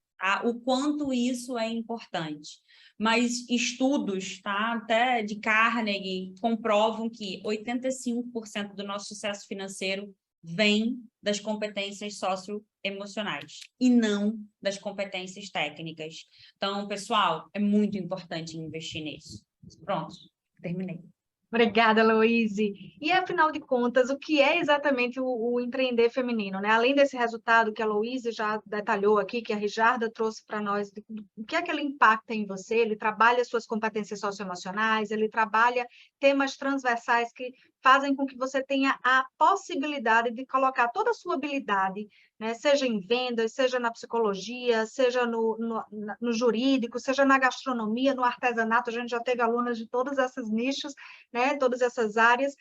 o quanto isso é importante. Mas estudos, tá, até de Carnegie, comprovam que 85% do nosso sucesso financeiro vem das competências socioemocionais e não das competências técnicas. Então, pessoal, é muito importante investir nisso. Pronto, terminei. Obrigada, Heloíse. E, afinal de contas, o que é exatamente o empreender feminino, né? Além desse resultado que a Heloíse já detalhou aqui, que a Rijarda trouxe para nós, o que é que ele impacta em você? Ele trabalha suas competências socioemocionais, ele trabalha temas transversais que fazem com que você tenha a possibilidade de colocar toda a sua habilidade, né? Seja em vendas, seja na psicologia, seja no jurídico, seja na gastronomia, no artesanato. A gente já teve alunas de todos esses nichos, né? Todas essas áreas,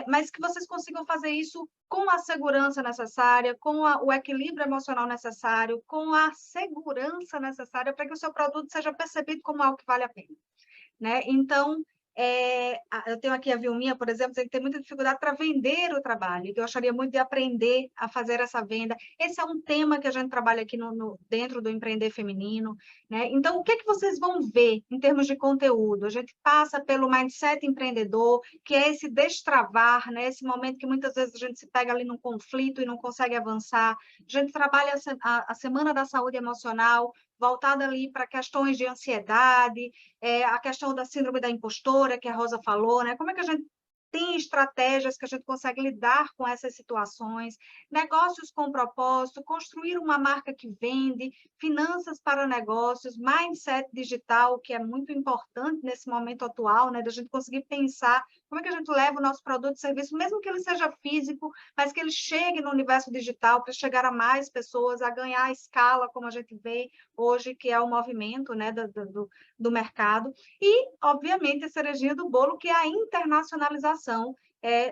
mas que vocês consigam fazer isso com a segurança necessária, com o equilíbrio emocional necessário, com a segurança necessária para que o seu produto seja percebido como algo que vale a pena, né? Então, eu tenho aqui a Vilminha, por exemplo, que tem muita dificuldade para vender o trabalho, que eu gostaria muito de aprender a fazer essa venda. Esse é um tema que a gente trabalha aqui dentro do Empreender Feminino, né? Então, o que é que vocês vão ver em termos de conteúdo? A gente passa pelo mindset empreendedor, que é esse destravar, né? Esse momento que muitas vezes a gente se pega ali num conflito e não consegue avançar. A gente trabalha a Semana da Saúde Emocional, voltada ali para questões de ansiedade, a questão da síndrome da impostora, que a Rosa falou, né? Como é que a gente tem estratégias que a gente consegue lidar com essas situações, negócios com propósito, construir uma marca que vende, finanças para negócios, mindset digital, que é muito importante nesse momento atual, né? Da gente conseguir pensar como é que a gente leva o nosso produto e serviço, mesmo que ele seja físico, mas que ele chegue no universo digital para chegar a mais pessoas, a ganhar a escala, como a gente vê hoje, que é o movimento, né, do mercado. E, obviamente, a cerejinha do bolo, que é a internacionalização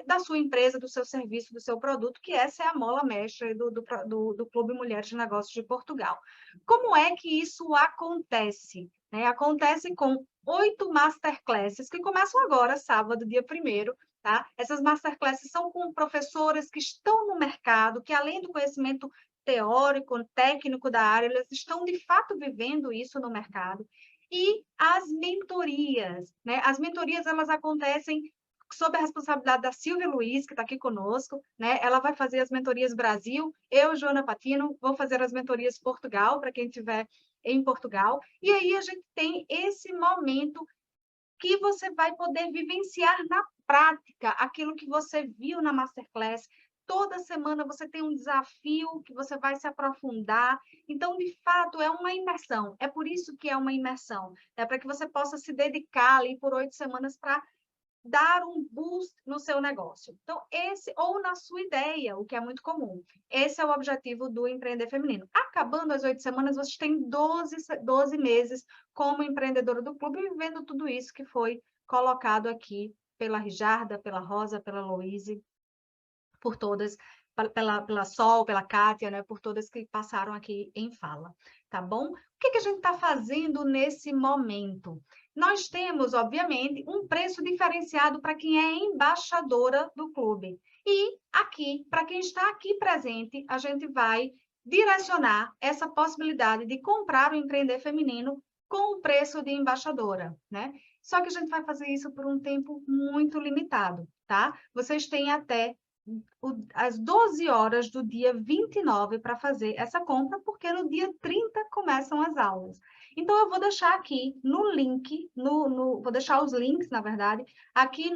da sua empresa, do seu serviço, do seu produto, que essa é a mola mestra do Clube Mulheres de Negócios de Portugal. Como é que isso acontece? Acontece com 8 masterclasses, que começam agora, sábado, dia 1º, tá? Essas masterclasses são com professoras que estão no mercado, que além do conhecimento teórico, técnico da área, elas estão, de fato, vivendo isso no mercado. E as mentorias, né? As mentorias, elas acontecem sob a responsabilidade da Silvia Luiz, que está aqui conosco, né? Ela vai fazer as mentorias Brasil, eu, Joana Patino, vou fazer as mentorias Portugal, para quem estiver em Portugal, e aí a gente tem esse momento que você vai poder vivenciar na prática aquilo que você viu na Masterclass, toda semana você tem um desafio que você vai se aprofundar. Então, de fato, é uma imersão. É por isso que é uma imersão. É para que você possa se dedicar ali por 8 semanas para dar um boost no seu negócio. Então, ou na sua ideia, o que é muito comum. Esse é o objetivo do Empreender Feminino. Acabando as 8 semanas, você tem 12 meses como empreendedora do clube, vivendo tudo isso que foi colocado aqui pela Rijarda, pela Rosa, pela Louise, por todas, pela Sol, pela Kátia, né, por todas que passaram aqui em fala, tá bom? O que a gente está fazendo nesse momento? Nós temos, obviamente, um preço diferenciado para quem é embaixadora do clube. E aqui, para quem está aqui presente, a gente vai direcionar essa possibilidade de comprar o Empreender Feminino com o preço de embaixadora, né? Só que a gente vai fazer isso por um tempo muito limitado, tá? Vocês têm até às 12 horas do dia 29 para fazer essa compra, porque no dia 30 começam as aulas. Então, eu vou deixar aqui no link, vou deixar os links, na verdade, aqui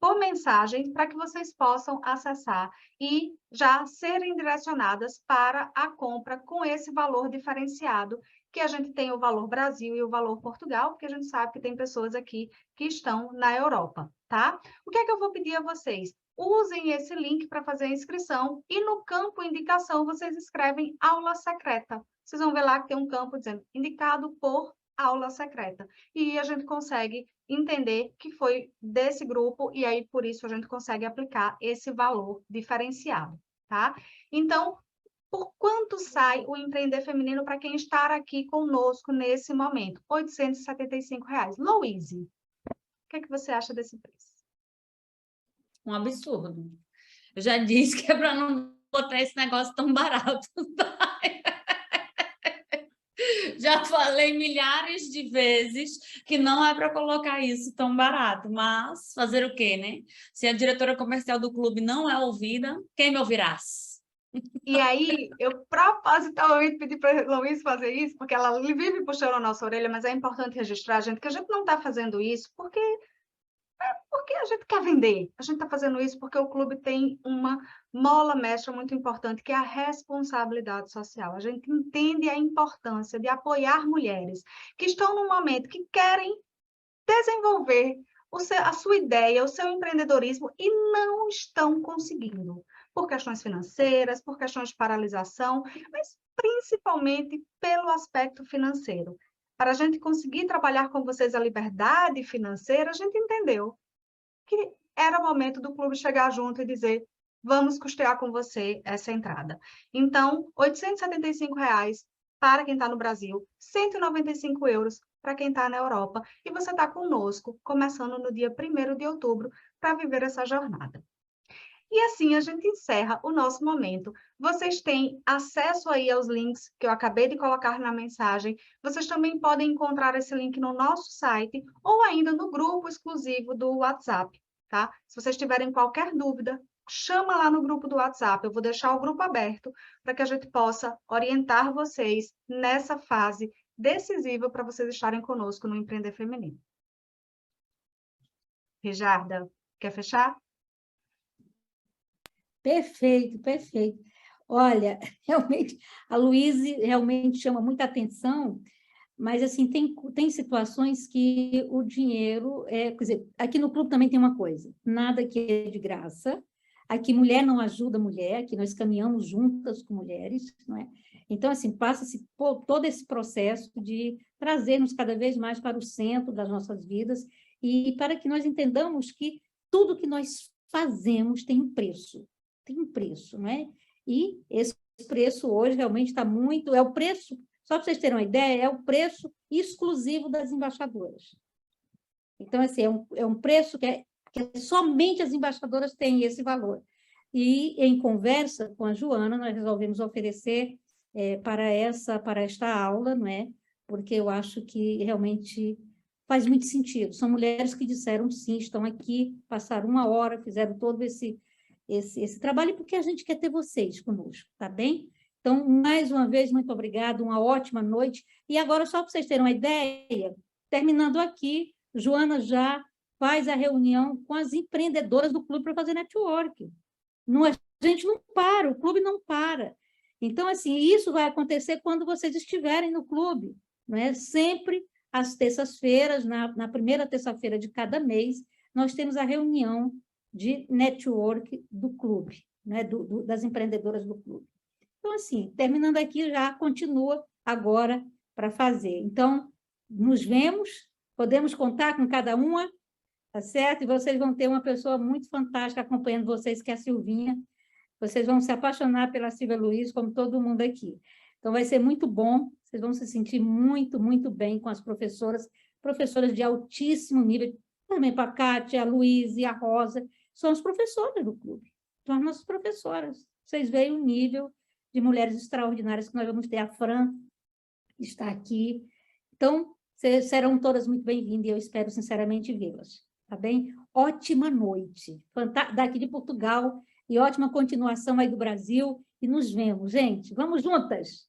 por mensagem, para que vocês possam acessar e já serem direcionadas para a compra com esse valor diferenciado, que a gente tem o valor Brasil e o valor Portugal, porque a gente sabe que tem pessoas aqui que estão na Europa, tá? O que é que eu vou pedir a vocês? Usem esse link para fazer a inscrição e no campo indicação vocês escrevem aula secreta. Vocês vão ver lá que tem um campo dizendo indicado por aula secreta. E a gente consegue entender que foi desse grupo e aí por isso a gente consegue aplicar esse valor diferenciado, tá? Então, por quanto sai o Empreender Feminino para quem está aqui conosco nesse momento? R$ 875. Louise, o que é que você acha desse preço? Um absurdo. Eu já disse que é para não botar esse negócio tão barato. Já falei milhares de vezes que não é para colocar isso tão barato, mas fazer o quê, né? Se a diretora comercial do clube não é ouvida, quem me ouvirás? E aí, eu propositalmente pedi para a Louise fazer isso, porque ela vive puxando a nossa orelha, mas é importante registrar, gente, que a gente não está fazendo isso porque a gente quer vender. A gente está fazendo isso porque o clube tem uma mola mestra muito importante, que é a responsabilidade social. A gente entende a importância de apoiar mulheres que estão num momento que querem desenvolver a sua ideia, o seu empreendedorismo e não estão conseguindo, por questões financeiras, por questões de paralisação, mas principalmente pelo aspecto financeiro. Para a gente conseguir trabalhar com vocês a liberdade financeira, a gente entendeu que era o momento do clube chegar junto e dizer, vamos custear com você essa entrada. Então, R$ 875 para quem está no Brasil, € 195 para quem está na Europa, e você está conosco, começando no dia 1º de outubro, para viver essa jornada. E assim a gente encerra o nosso momento. Vocês têm acesso aí aos links que eu acabei de colocar na mensagem. Vocês também podem encontrar esse link no nosso site ou ainda no grupo exclusivo do WhatsApp, tá? Se vocês tiverem qualquer dúvida, chama lá no grupo do WhatsApp. Eu vou deixar o grupo aberto para que a gente possa orientar vocês nessa fase decisiva para vocês estarem conosco no Empreender Feminino. Rijarda, quer fechar? Perfeito, perfeito. Olha, realmente, a Louise realmente chama muita atenção, mas, assim, tem situações que o dinheiro... quer dizer, aqui no clube também tem uma coisa, nada que é de graça, aqui mulher não ajuda mulher, aqui nós caminhamos juntas com mulheres, não é? Então, assim, passa-se por todo esse processo de trazer-nos cada vez mais para o centro das nossas vidas e para que nós entendamos que tudo que nós fazemos tem um preço, não é? E esse preço hoje realmente está muito... É o preço, só para vocês terem uma ideia, é o preço exclusivo das embaixadoras. Então, assim, é um preço que somente as embaixadoras têm esse valor. E, em conversa com a Joana, nós resolvemos oferecer para esta aula, não é? Porque eu acho que realmente faz muito sentido. São mulheres que disseram sim, estão aqui, passaram 1 hora, fizeram todo esse trabalho, porque a gente quer ter vocês conosco, tá bem? Então, mais uma vez, muito obrigada, uma ótima noite. E agora, só para vocês terem uma ideia, terminando aqui, Joana já faz a reunião com as empreendedoras do clube para fazer network. Não é gente não para, o clube não para. Então, assim, isso vai acontecer quando vocês estiverem no clube, não é? Sempre às terças-feiras, na primeira terça-feira de cada mês, nós temos a reunião de network do clube, né? Das empreendedoras do clube. Então, assim, terminando aqui, já continua agora para fazer. Então, nos vemos, podemos contar com cada uma, tá certo? E vocês vão ter uma pessoa muito fantástica acompanhando vocês, que é a Silvinha. Vocês vão se apaixonar pela Silvia Luiz, como todo mundo aqui. Então, vai ser muito bom, vocês vão se sentir muito, muito bem com as professoras de altíssimo nível, também para a Kátia, a Luiz e a Rosa, são as professoras do clube, são as nossas professoras. Vocês veem o nível de mulheres extraordinárias que nós vamos ter. A Fran está aqui. Então, serão todas muito bem-vindas e eu espero sinceramente vê-las, tá bem? Ótima noite, daqui de Portugal, e ótima continuação aí do Brasil, e nos vemos, gente. Vamos juntas!